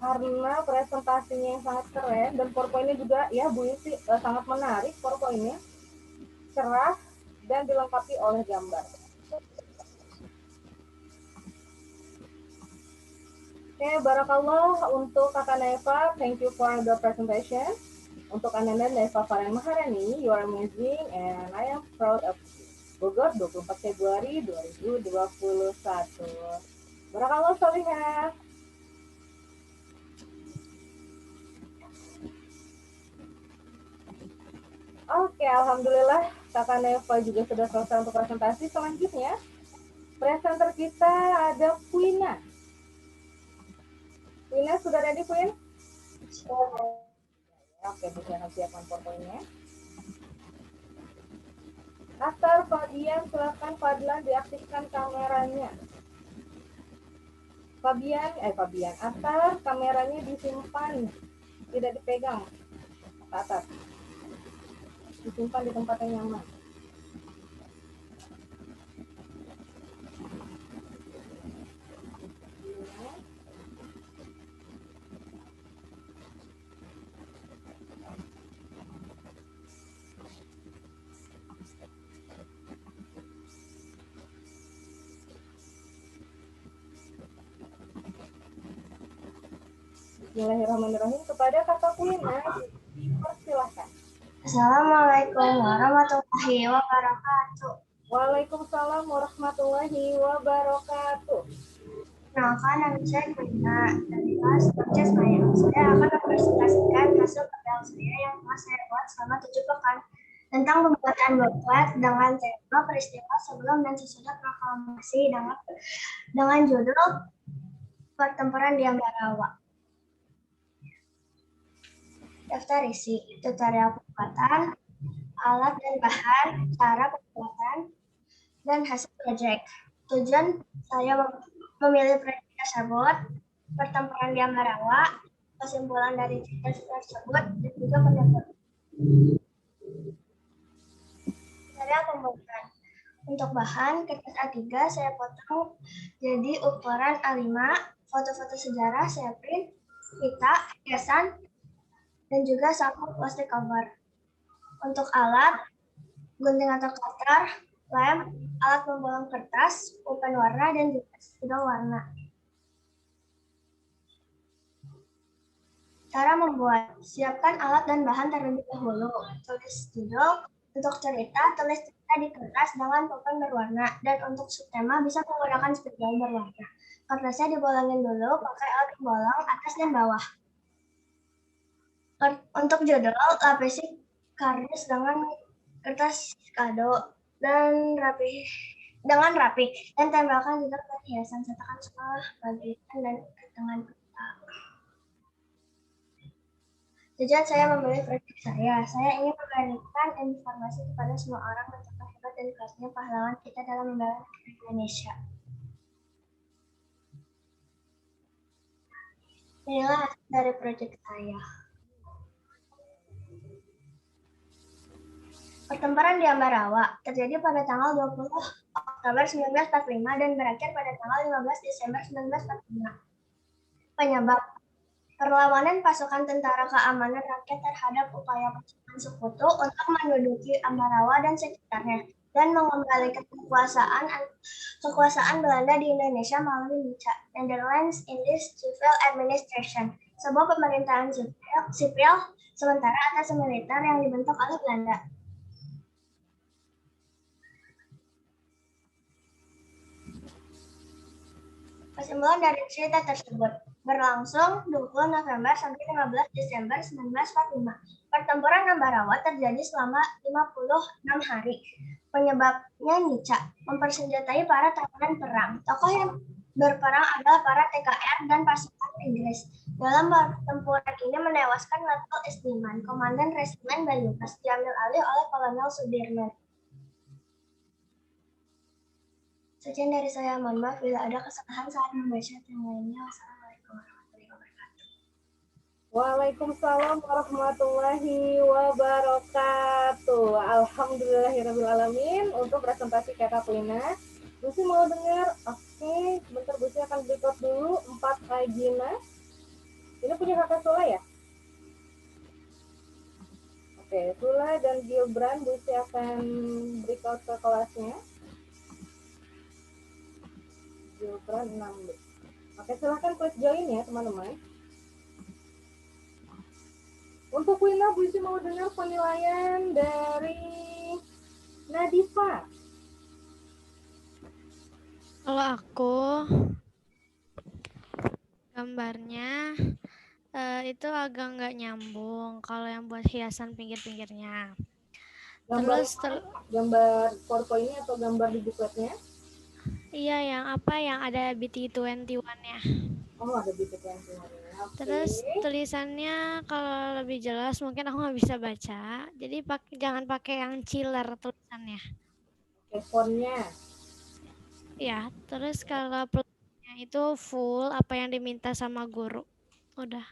Karena presentasinya yang sangat keren dan PowerPoint-nya juga ya Bu Isi sangat menarik, PowerPoint-nya cerah dan dilengkapi oleh gambar. Oke, barakallah untuk Kakak Naifa, thank you for the presentation. Untuk Anda Naifa Faren Maharani, you are amazing and I am proud of you. Bogor, 24 Februari 2021. Barakallah Salihah. Oke, alhamdulillah Kakak Naifa juga sudah selesai untuk presentasi. Selanjutnya, presenter kita ada Quina. Quina sudah ready, Queen? Oke, bisa siapkan PowerPoint-nya. Atar Fabian, silakan Fadlan diaktifkan kameranya. Fabian, Atar kameranya disimpan, tidak dipegang ke atas. Disimpan di tempat yang nyaman. Bismillahirrahmanirrahim. Kepada Kakak Quina, persilahkan. Assalamualaikum warahmatullahi wabarakatuh. Waalaikumsalam warahmatullahi wabarakatuh. Perkenalkan, nama saya Quina dari kelas 6 Mayang. Saya akan mempresentasikan hasil kerja saya yang telah saya buat selama 7 pekan tentang pembuatan buklet dengan tema peristiwa sebelum dan sesudah proklamasi dengan judul Pertempuran di Ambarawa. Daftar isi, tutorial pembuatan, alat dan bahan, cara pembuatan, dan hasil proyek. Tujuan saya memilih proyek tersebut, pertempuran di Ambarawa, kesimpulan dari cerita tersebut, dan juga pendapat. Tutorial pembuatan. Untuk bahan, kertas A3 saya potong jadi ukuran A5, foto-foto sejarah saya print, pita, hiasan, dan juga sapu plastik cover. Untuk alat, gunting atau cutter, lem, alat pembolong kertas, pulpen warna, dan juga spidol warna. Cara membuat, siapkan alat dan bahan terlebih dahulu. Tulis judul, untuk cerita, tulis cerita di kertas dengan pulpen berwarna, dan untuk subtema bisa menggunakan spidol berwarna. Kertasnya dibolongin dulu pakai alat pembolong atas dan bawah. Untuk judul, lapisi kardus dengan kertas kado dan rapi dan tempelkan juga ke hiasan sertakan sekolah bagian dan dengan pita. Tujuan saya memilih proyek saya ingin memberikan informasi kepada semua orang betapa hebat dan kerasnya pahlawan kita dalam membela Indonesia. Inilah hasil dari proyek saya. Pertempuran di Ambarawa terjadi pada tanggal 20 Oktober 1945 dan berakhir pada tanggal 15 Desember 1945. Penyebab perlawanan pasukan Tentara Keamanan Rakyat terhadap upaya pasukan Sekutu untuk menduduki Ambarawa dan sekitarnya dan mengembalikan kekuasaan Belanda di Indonesia melalui NICA, Netherlands Indies Civil Administration, sebuah pemerintahan sipil sementara atas militer yang dibentuk oleh Belanda. Kesimpulan dari cerita tersebut berlangsung 20 November sampai 15 Desember 1945. Pertempuran Ambarawa terjadi selama 56 hari. Penyebabnya NICA, mempersenjatai para tahanan perang. Tokoh yang berperang adalah para TKR dan pasukan Inggris. Dalam pertempuran ini menewaskan Letkol Esdiman, Komandan Resimen Banyumas, diambil alih oleh Kolonel Sudirman. Sekian dari saya, mohon maaf bila ada kesalahan saat membaca yang lainnya. Wassalamualaikum warahmatullahi wabarakatuh. Waalaikumsalam warahmatullahi wabarakatuh. Alhamdulillahirrahmanirrahim. Untuk presentasi Kakak Kulina, Busi mau dengar? Oke, sebentar Busi akan record dulu 4 Agina. Ini punya Kakak Sula ya? Oke, Sula dan Gibran Busi akan record ke kelasnya. Gibran 6B. Oke, silahkan klik join ya teman-teman. Untuk Wina, Busi mau dengar penilaian dari Nadifa. Kalau aku gambarnya itu agak nggak nyambung kalau yang buat hiasan pinggir-pinggirnya. Gambar Terus gambar PowerPoint-nya atau gambar di bukletnya? iya yang apa yang ada BT21-nya. Oh, ada BT21-nya. Okay. Terus tulisannya kalau lebih jelas mungkin aku nggak bisa baca. Jadi jangan pakai yang chiller tulisannya. Oke, font-nya. Ya, terus kalau plusnya itu full apa yang diminta sama guru. Udah.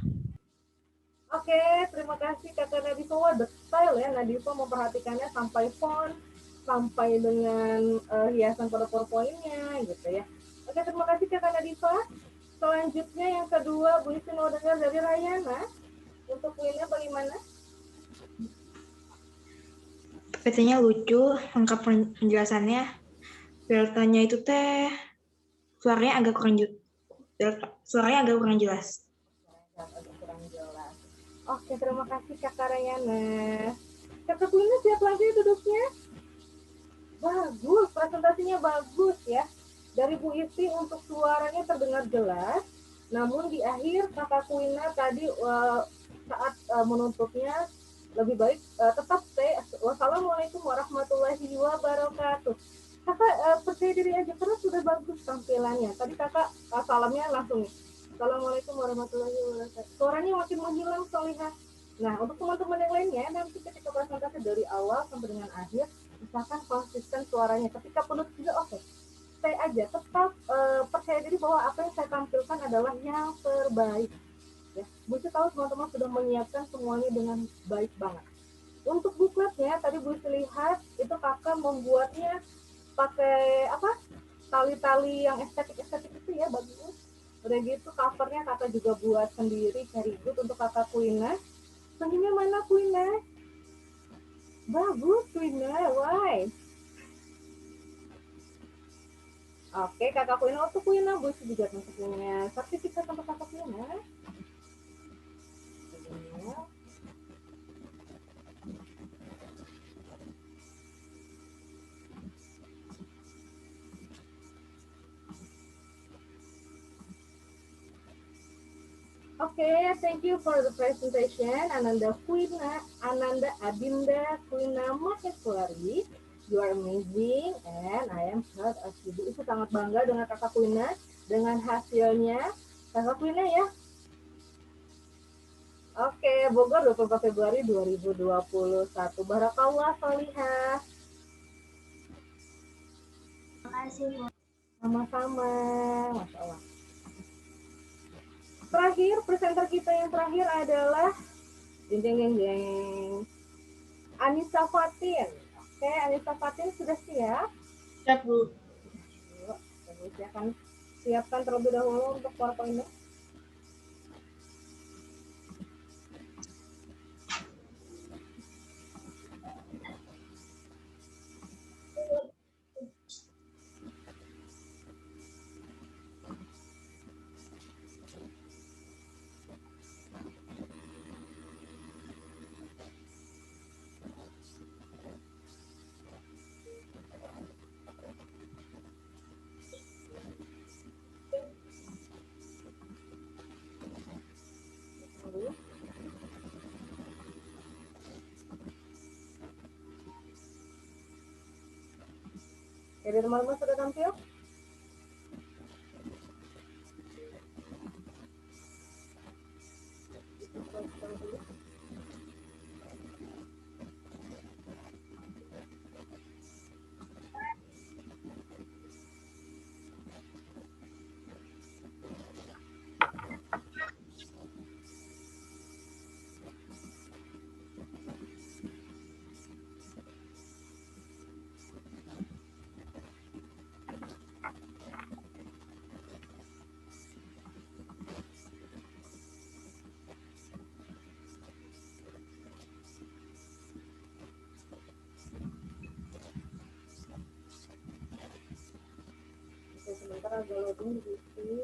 Oke, terima kasih Kakak Nadifa. Wah, detail ya Nadifa memperhatikannya sampai font, sampai dengan hiasan pada PowerPoint-nya gitu ya. Oke, terima kasih Kakak Nadifa. Selanjutnya yang kedua, Bu Isi mau dengar dari Rayana. Untuk kuliahnya bagaimana? PT-nya lucu, lengkap penjelasannya. Deltanya itu teh suaranya agak kurang jelas. Oke, terima kasih Kakak Rayana. Kakak Kulina siap lagi duduknya? Bagus, presentasinya bagus ya. Dari Bu Isi untuk suaranya terdengar jelas. Namun di akhir Kakak Kulina tadi saat menutupnya lebih baik tetap stay. Wassalamualaikum warahmatullahi wabarakatuh. Kakak percaya diri aja karena sudah bagus tampilannya. Tadi kakak salamnya langsung nih. Assalamualaikum warahmatullahi wabarakatuh. Suaranya makin menghilang Solihah. Nah, untuk teman-teman yang lainnya, nanti ketika presentasi dari awal sampai dengan akhir, misalkan konsisten suaranya. Ketika penuh juga oke. Stay aja, tetap percaya diri bahwa apa yang saya tampilkan adalah yang terbaik. Ya, Bu Isi tahu teman-teman sudah menyiapkan semuanya dengan baik banget. Untuk bukletnya, tadi Bu Isi lihat, itu kakak membuatnya pakai apa? Tali-tali yang estetik-estetik itu ya, bagus. Udah gitu covernya kakak juga buat sendiri, very good untuk kakak Kuina. Senyumnya mana Kuina? Bagus Kuina, why? Oke, kakak Kuina untuk Kuina, Bu Isi juga tentunya sertifikat untuk kakak Kuina. Okay, thank you for the presentation. Ananda Adinda Kuina Maheswari. You are amazing and I am proud of you. Itu sangat bangga dengan kakak Kuina, dengan hasilnya. Kakak Kuina ya. Oke, Bogor 24 Februari 2021. Barakallah Solihah. Terima kasih, Bu. Sama-sama. Masya Allah. Terakhir, presenter kita yang terakhir adalah Anissa Fatin. Oke, Anissa Fatin sudah siap? Siap, Bu. Saya akan siapkan terlebih dahulu untuk PowerPoint-nya. Jadi teman-teman sudah tampil? agak loading gitu.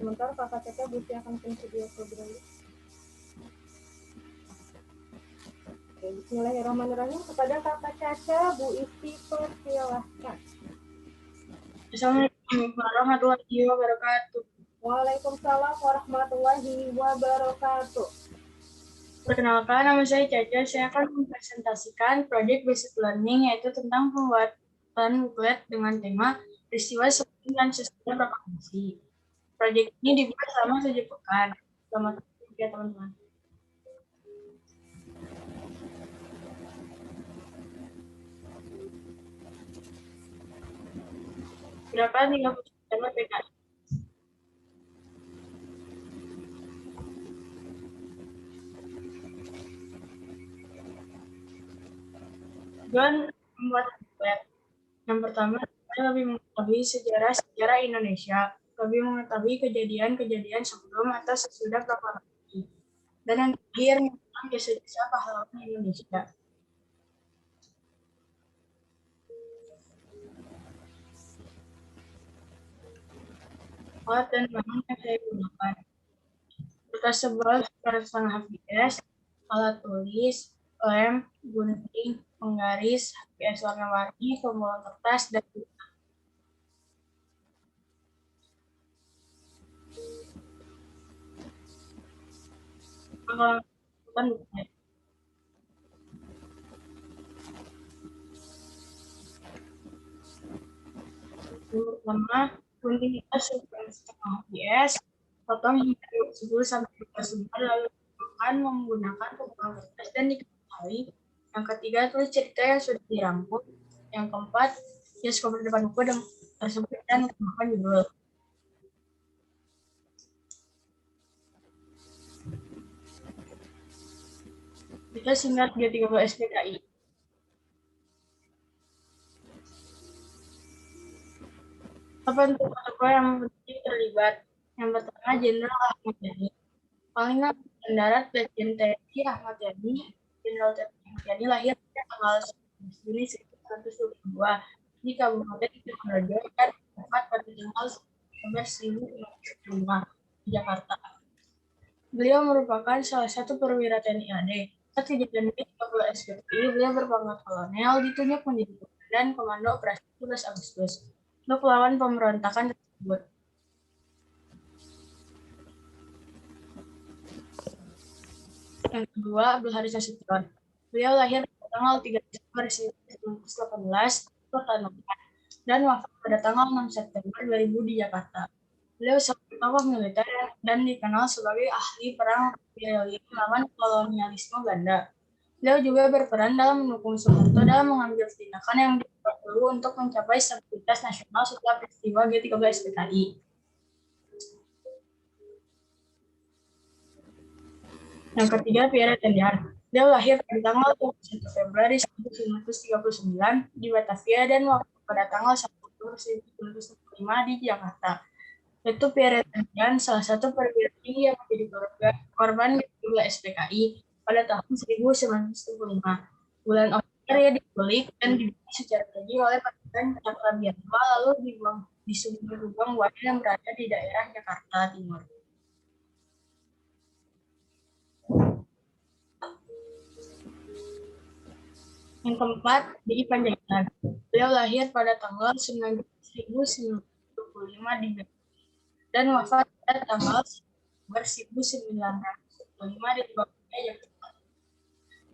Sementara Kakak Caca Busi akan bikin video program. Oke, bismillahirrahmanirrahim. Kepada Kakak Caca, Bu Isti persilahkan. Assalamualaikum warahmatullahi wabarakatuh. Waalaikumsalam warahmatullahi wabarakatuh. Perkenalkan, nama saya Caca. Saya akan mempresentasikan Project Basic Learning, yaitu tentang pembuatan buklet dengan tema peristiwa sebelum dan sesudah proklamasi. Proyek ini dibuat selama 7 pekan. Selamat ya teman-teman. Berapa 30 September PKI? Tujuan membuat web. Yang pertama, saya lebih mengetahui sejarah Indonesia, lebih mengetahui kejadian-kejadian sebelum atau sesudah proklamasi. Dan yang terakhir, tentang jasa-jasa pahlawan Indonesia. Alat dan bahan yang saya gunakan. Kertas tebal setengah HVS, alat tulis, lem, gunting, penggaris, HVS warna-warni, pembawa kertas, dan bukan bukti. Yang pertama, gunting kita setengah HVS, potong hingga 10-12 lembar, lalu akan menggunakan pembawa kertas dan diketahui. Yang ketiga, tulis cerita yang sudah dirangkum. Yang keempat, hias cover depan buku tersebut dan tambahkan judul. Kita singkat G30 SPKI. Apa untuk tokoh yang penting terlibat? Yang pertama, Jenderal Ahmad Yani. Panglima Darat Brigjen TNI Ahmad Yani. Jenderal TNI Ahmad Yani lahir pada tanggal 11 Juni 1922 di Kabupaten Sidoarjo dan wafat pada tanggal 11 September 1995 di Jakarta. Beliau merupakan salah satu perwira TNI AD. Saat kejadian G30 SPKI, beliau berpangkat kolonel, ditunjuk menjadi komandan Komando Operasi 17 Agustus untuk melawan pemberontakan tersebut. Yang kedua, Abdul Haris Nasution. Beliau lahir pada tanggal 3 Desember 1918 di Kota Tangerang dan wafat pada tanggal 6 September 2000 di Jakarta. Beliau seorang tokoh militer dan dikenal sebagai ahli perang gerilya melawan kolonialisme Belanda. Beliau juga berperan dalam mendukung Soeharto dalam mengambil tindakan yang perlu untuk mencapai stabilitas nasional setelah peristiwa G30 SPKI. Yang ketiga, Pierre Tendian. Dia lahir pada tanggal 21 Februari 1939 di Batavia dan wafat pada tanggal 1 Oktober 1945 di Jakarta. Itu Pierre Tendian, salah satu perwira tinggi yang menjadi korban G30 SPKI pada tahun 1975. Bulan Oktober ia diculik dan dibunuh secara keji oleh pasukan Cakrabianwa lalu dibuang di sumber lubang buaya yang berada di daerah Jakarta Timur. Yang keempat, D.I. Panjaitan. Beliau lahir pada tanggal 9 1925 di Bandung dan wafat pada tanggal 1995 di Surabaya, Jakarta.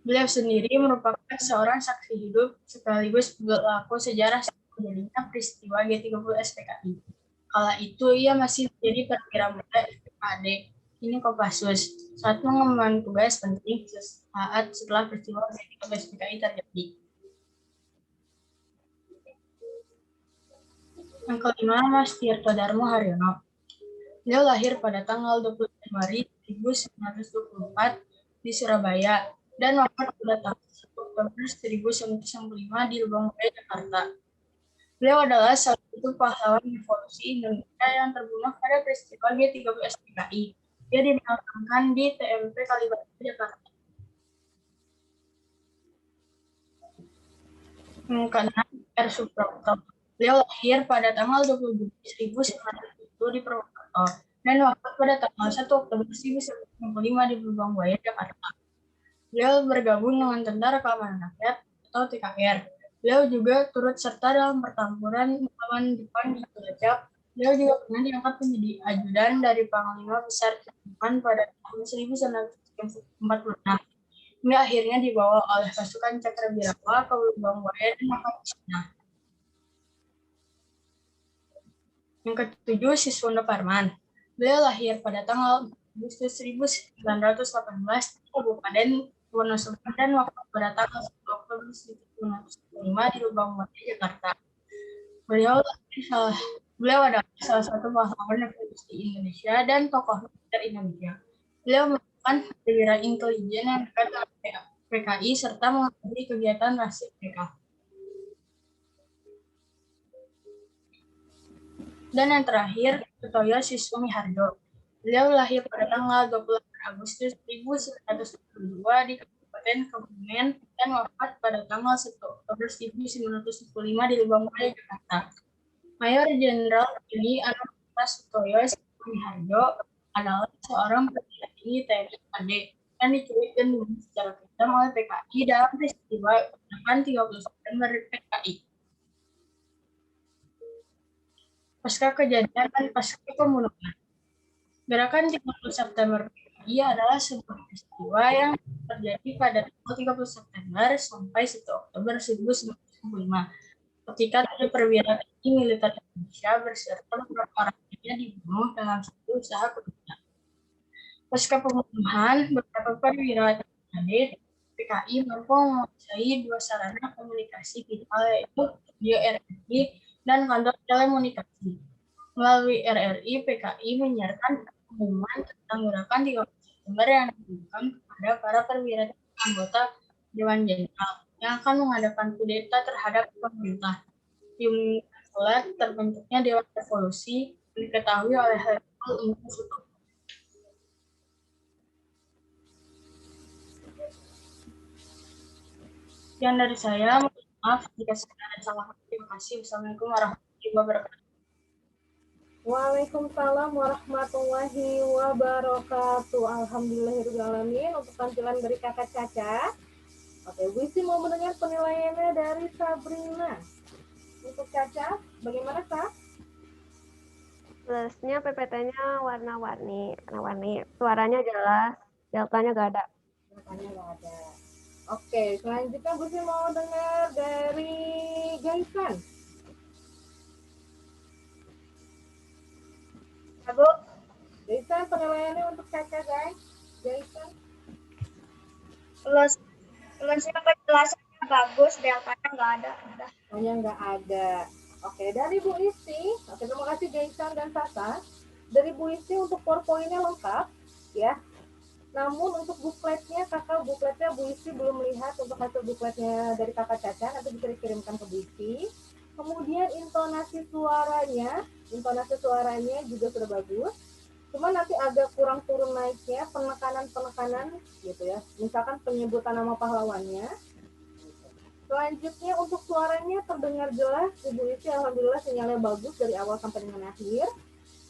Beliau sendiri merupakan seorang saksi hidup sekaligus pelaku sejarah terjadinya peristiwa G30 SPKI. Kala itu ia masih menjadi perwira muda AD. Ini Kopassus saat mengemban tugas penting saat setelah peristiwa G30 SPKI terjadi. Yang kelima, Mas Tirto Darmo Haryono. Beliau lahir pada tanggal 20 Januari 1924 di Surabaya dan wafat pada tanggal 1 Oktober 1995 di Lubang Buaya, Jakarta. Beliau adalah salah satu pahlawan revolusi Indonesia yang terbunuh pada peristiwa G30 PKI. Dia dimakamkan di TMP Kalibata, Jakarta. Keenam, R. Suprapto. Beliau lahir pada tanggal 20 Juli 1901 di Purwokerto dan wafat pada tanggal 1 Oktober 1995 di Lubang Buaya, Jakarta. Beliau bergabung dengan Tentara Keamanan Rakyat atau TKR. Beliau juga turut serta dalam pertempuran melawan Jepang di Cilacap. Beliau juga pernah diangkat menjadi ajudan dari Panglima Besar Jepang pada tahun 1946. Hingga akhirnya dibawa oleh pasukan Cakrawirawa ke Lubang Buaya dan makam di sana. Yang ketujuh, Siswondo Parman. Beliau lahir pada tanggal 4 Agustus 1918 di Kabupaten Wonosobo dan wafat pada tanggal 1 Oktober 1905 di Lubang Buaya, Jakarta. Beliau adalah salah satu pahlawan revolusi Indonesia dan tokoh militer Indonesia. Beliau merupakan perwira intelijen yang dekat dengan PKI serta menghadiri kegiatan Rasik PKI. Dan yang terakhir, Sutoyo Siswo Miharjo. Beliau lahir pada tanggal 28 Agustus 1922 di Kabupaten Kebumen dan wafat pada tanggal 1 Oktober 1995 di Lubang Buaya, Jakarta. Mayor Jenderal TNI Anomerta Sutoyo Siswo Miharjo adalah seorang perwira tinggi TNI AD yang diculik dan dibunuh secara kejam oleh PKI dalam peristiwa penembakan 30 September PKI. Pasca kejadian dan pasca pembunuhan. Gerakan 30 September PKI adalah sebuah peristiwa yang terjadi pada tanggal 30 September sampai 1 Oktober 1995 ketika ada perwira TNI militer Indonesia beserta beberapa orang lainnya dibunuh dalam satu usaha kebunuhan. Pasca pembunuhan, beberapa perwira TNI PKI mampu menguasai dua sarana komunikasi vital yaitu radio RRI dan kantor telekomunikasi. Melalui RRI, PKI menyiarkan pengumuman tentang gerakan 30 September yang ditujukan kepada para perwira anggota Dewan Jenderal yang akan mengadakan kudeta terhadap pemerintah. Diumumkan terbentuknya Dewan Revolusi diketahui oleh Letkol Umum Sutopo. Sekian dari saya, maaf jika ada salah. Terima kasih. Wassalamualaikum warahmatullahi wabarakatuh. Waalaikumsalam warahmatullahi wabarakatuh. Alhamdulillahirrahmanirrahim. Untuk tampilan dari kakak Caca. Oke, Bu Isi mau mendengar penilaiannya dari Sabrina. Untuk Caca, bagaimana Kak? Plusnya PPT-nya warna-warni. Suaranya jelas, deltanya nggak ada. Deltanya nggak ada. Oke, selanjutnya Bu Isi mau dengar dari Gaisan. Bu, Gaisan penilaiannya untuk Caca guys. Gaisan. Plusnya penjelasannya bagus, deltanya nggak ada. Deltanya nggak ada. Oke, dari Bu Isi. Oke, terima kasih Gaisan dan Sasa. Dari Bu Isi untuk PowerPoint-nya lengkap, ya. Namun untuk bukletnya, bukletnya Bu Isi belum melihat untuk hasil bukletnya dari kakak Caca, nanti bisa dikirimkan ke Bu Isi. Kemudian intonasi suaranya juga sudah bagus. Cuma nanti agak kurang turun naiknya, penekanan gitu ya. Misalkan penyebutan nama pahlawannya. Selanjutnya untuk suaranya terdengar jelas, Bu Isi alhamdulillah sinyalnya bagus dari awal sampai dengan akhir.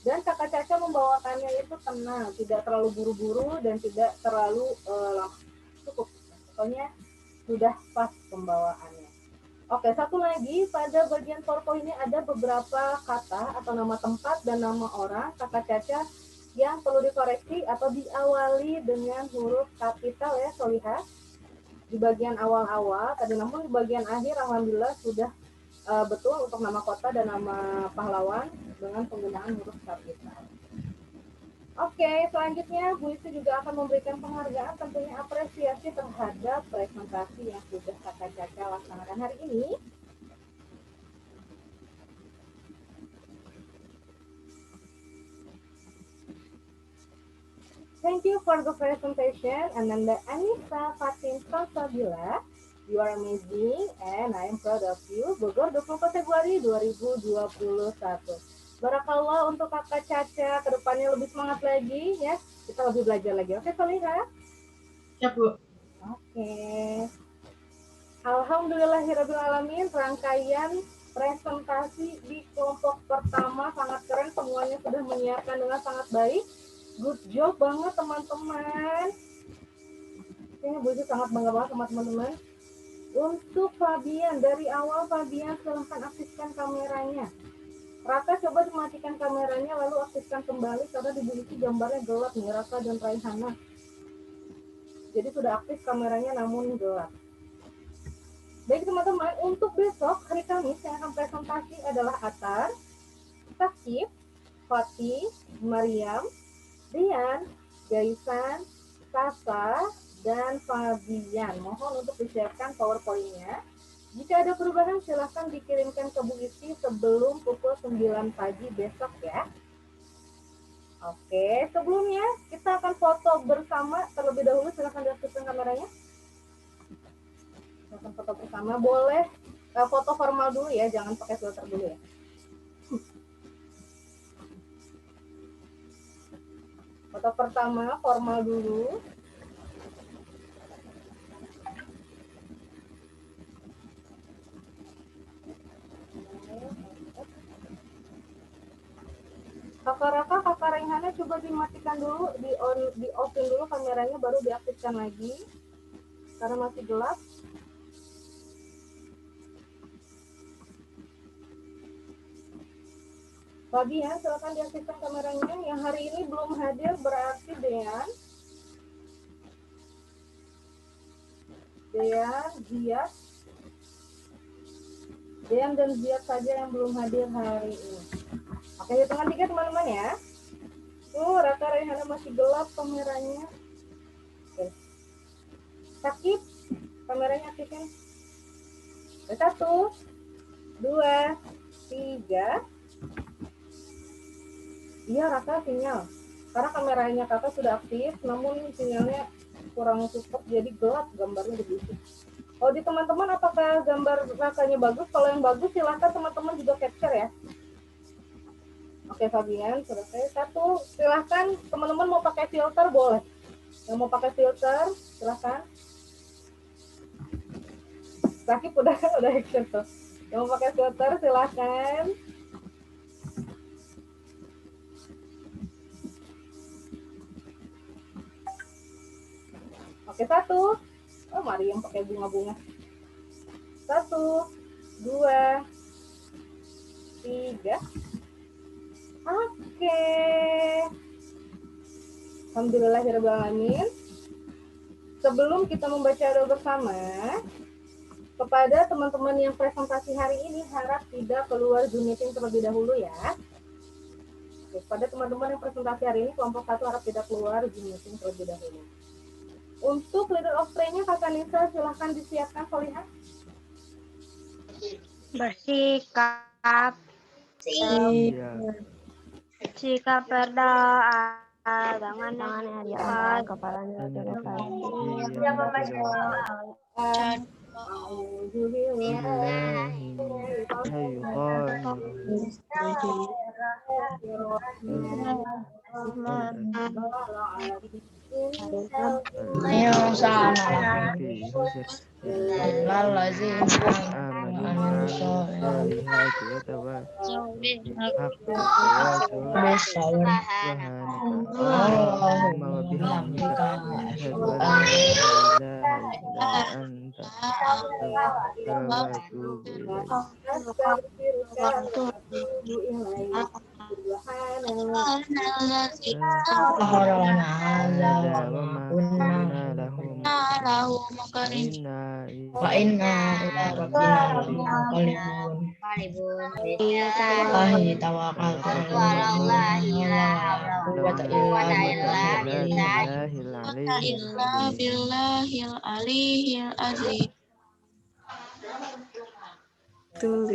Dan kakak Caca membawakannya itu tenang, tidak terlalu buru-buru dan tidak terlalu cukup. Pokoknya sudah pas pembawaannya. Oke, satu lagi pada bagian PowerPoint ini ada beberapa kata atau nama tempat dan nama orang kakak Caca yang perlu dikoreksi atau diawali dengan huruf kapital ya, Soliha. Di bagian awal-awal tadi, namun di bagian akhir alhamdulillah sudah betul untuk nama kota dan nama pahlawan dengan penggunaan huruf kapital. Oke, selanjutnya Bu Isi juga akan memberikan penghargaan, tentunya apresiasi terhadap presentasi yang sudah kakak Caca laksanakan hari ini. Thank you for the presentation, Ananda Anissa Fatin Salsabila. You are amazing and I am proud of you. Bogor 24 Februari 2021. Barakallah untuk kakak Caca, kedepannya lebih semangat lagi ya. Kita lebih belajar lagi. Oke, Solihah? Ya, Bu. Oke. Alhamdulillahirrahmanirrahim. Rangkaian presentasi di kelompok pertama sangat keren. Semuanya sudah menyiapkan dengan sangat baik. Good job banget teman-teman. Ini Bu Isi sangat bangga banget sama teman-teman. Untuk Fabian, dari awal Fabian silahkan aktifkan kameranya. Raka coba dimatikan kameranya lalu aktifkan kembali karena di Bu Isi gambarnya gelap nih, Raka dan Raihana. Jadi sudah aktif kameranya namun gelap. Baik teman-teman, untuk besok hari Kamis yang akan presentasi adalah Atar, Sakib, Fatih, Mariam, Rian, Gaisan, Sasa, dan Fabian. Mohon untuk disiapkan PowerPoint-nya. Jika ada perubahan silahkan dikirimkan ke Bu Isi sebelum pukul 9 pagi besok ya. Oke, sebelumnya kita akan foto bersama terlebih dahulu. Silahkan diaktifkan kameranya. Silahkan foto bersama. Boleh foto formal dulu ya, jangan pakai filter dulu ya. Foto pertama formal dulu. Kakak Raka, Kakak Raihana coba dimatikan dulu, di off-in dulu kameranya baru diaktifkan lagi karena masih gelap. Fabian, silakan diaktifkan kameranya. Yang hari ini belum hadir berarti Dean, Ziad, Dean dan Ziad saja yang belum hadir hari ini. Oke, hitungan 3 teman-teman ya. Raka Raihana masih gelap kameranya. Oke. Sakit, kameranya aktifkan. 1, 2, 3. Iya Raka sinyal. Karena kameranya kakak sudah aktif, namun sinyalnya kurang support jadi gelap gambarnya di sini. Kalau di teman-teman apakah gambar Rakanya bagus? Kalau yang bagus silahkan teman-teman juga capture ya. Oke Fabian, selesai. 1, silahkan teman-teman mau pakai filter boleh. Yang mau pakai filter, silahkan. Sakit udah action tuh. Yang mau pakai filter, silahkan. Oke 1. Oh Mariam pakai bunga-bunga. 1, 2, 3. Oke. Alhamdulillahirrahmanirrahim. Sebelum kita membaca doa bersama, kepada teman-teman yang presentasi hari ini harap tidak keluar Zoom meeting terlebih dahulu ya. Oke, pada teman-teman yang presentasi hari ini kelompok 1 harap tidak keluar Zoom meeting terlebih dahulu. Untuk leader of play-nya Kakak Nisa silahkan disiapkan Solihah. Bersikap. Sikap berdoa tangannya diangkat, kepalanya diangkat.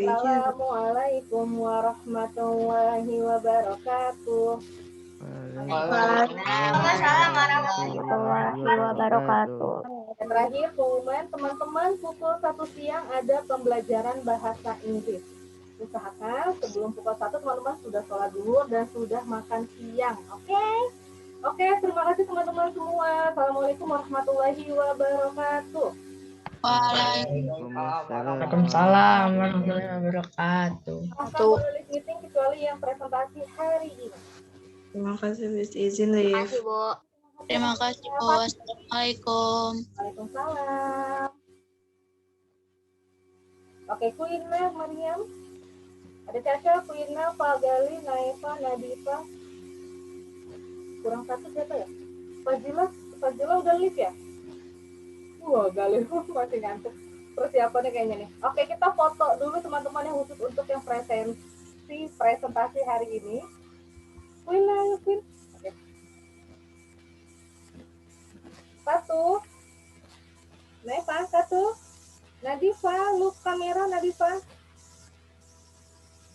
Assalamualaikum warahmatullahi wabarakatuh. Waalaikumsalam warahmatullahi wabarakatuh. Yang terakhir, pengumuman teman-teman pukul 1 siang ada pembelajaran bahasa Inggris. Usahakan sebelum pukul 1 teman-teman sudah sholat dulu dan sudah makan siang. Oke, terima kasih teman-teman semua. Assalamualaikum warahmatullahi wabarakatuh. Waalaikumsalam warahmatullahi wabarakatuh. Akan menulis meeting kecuali yang presentasi hari ini. Terima kasih, Miss. Izin live. Bu. Terima kasih, Bu. Assalamualaikum. Waalaikumsalam. Oke, Kulina, Mariam. Ada Caca, Kulina, Pak Gali, Naifa, Nadifa. Kurang satu siapa ya? Fazila udah live ya? Wah, Gali masih ngantuk. Persiapannya kayaknya nih. Oke, kita foto dulu teman-teman yang khusus untuk yang presentasi hari ini. Queen, ayo Queen. Oke. 1. Naifa, 1. Nadifa, look kamera Nadifa.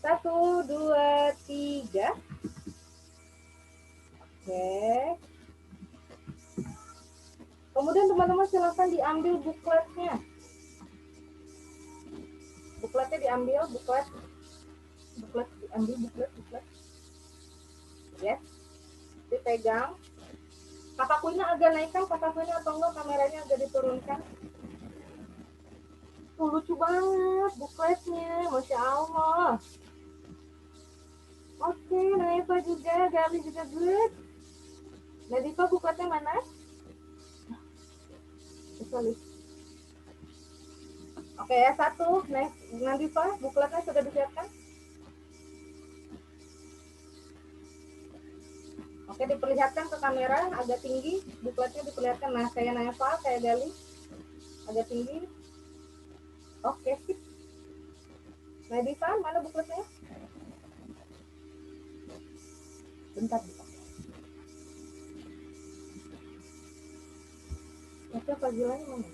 1, 2, 3. Oke. Kemudian teman-teman silakan diambil bukletnya. Bukletnya diambil, buklet diambil, buklet. Yes. Dipegang. Kakak Kuina agak naikkan, kakak Kuina atau enggak kameranya agak diturunkan. Lucu banget bukletnya, Masya Allah. Oke, Naifa juga, Gali juga good. Nadifa bukletnya mana? Oke ya, 1. Nadifa bukletnya sudah disiapkan? Oke, diperlihatkan ke kamera agak tinggi, bukletnya diperlihatkan. Nah, kayak Naifa, kayak Gali, agak tinggi. Oke, sip. Nadifa, mana bukletnya? Bentar. Oke, Fazilanya mana?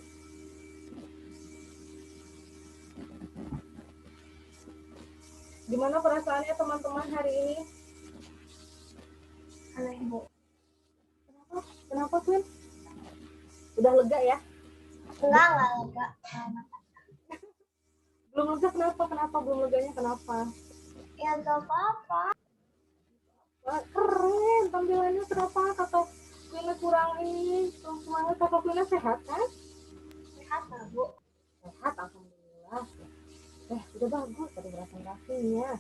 Gimana perasaannya teman-teman hari ini? Halo Ibu. Kenapa Queen? Udah lega ya? Enggak lega. Belum lega kenapa? Belum leganya kenapa? Ya gak apa-apa. Keren tampilannya, kenapa kata Queen kurang ini? Semangat, kakak Queen sehat kan? Sehat Bu. Sehat, alhamdulillah. Sudah bagus tadi presentasinya.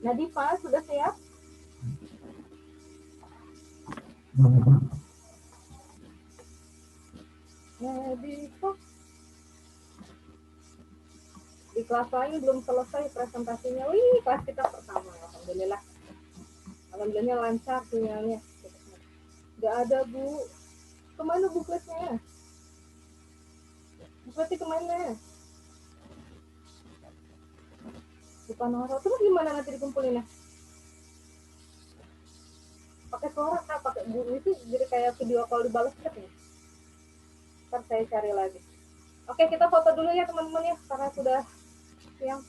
Nadifa sudah siap? Nadifa. Di kelas lain belum selesai presentasinya. Wih, kelas kita pertama. Alhamdulillah. Alhamdulillah lancar sinyalnya. Nggak ada, Bu. Kemana bukletnya? Bukletnya kemana? Bukan Nora. Terus gimana nanti dikumpulinnya? Pakai suara kah? Pakai bunyi itu jadi kayak video call dibalas chat nih. Ntar saya cari lagi. Oke, kita foto dulu ya teman-teman ya, karena sudah siang.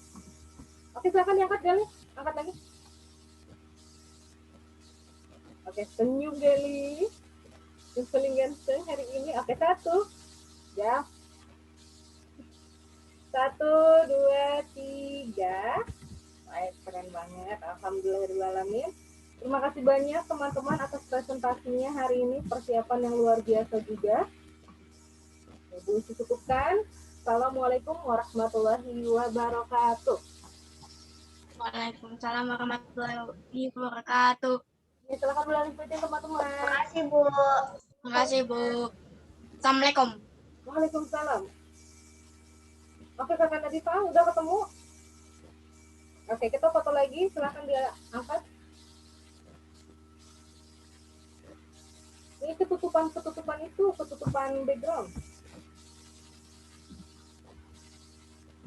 Oke, silakan diangkat Gali. Angkat lagi. Oke, senyum Gali. Yang paling ganteng hari ini. Oke, 1. Ya. 1, 2, 3. Baik, keren banget. Alhamdulillahirrahmanirrahim. Terima kasih banyak teman-teman atas presentasinya hari ini. Persiapan yang luar biasa juga. Ibu cukupkan. Assalamualaikum warahmatullahi wabarakatuh. Waalaikumsalam warahmatullahi wabarakatuh. Ya, silakan melanjutkan teman-teman. Terima kasih Bu. Terima kasih Bu. Assalamualaikum. Waalaikumsalam. Oke, kakak Nadifa udah ketemu? Oke, kita foto lagi. Silakan dia angkat. Ini ketutupan itu, ketutupan background.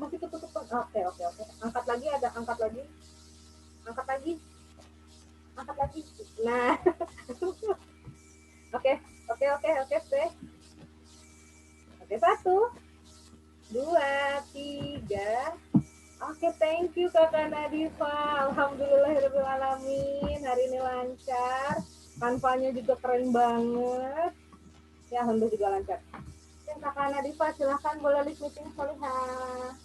Masih ketutupan. Oke. Angkat lagi, angkat lagi. Nah. Oke, stay. Oke, 1, 2, 3. Oke, thank you Kakak Nadifa. Alhamdulillahirrahmanirrahim. Hari ini lancar. Kanvanya juga keren banget. Ya, alhamdulillah juga lancar. Dan Kakak Nadifa, silahkan boleh list meeting Solihah.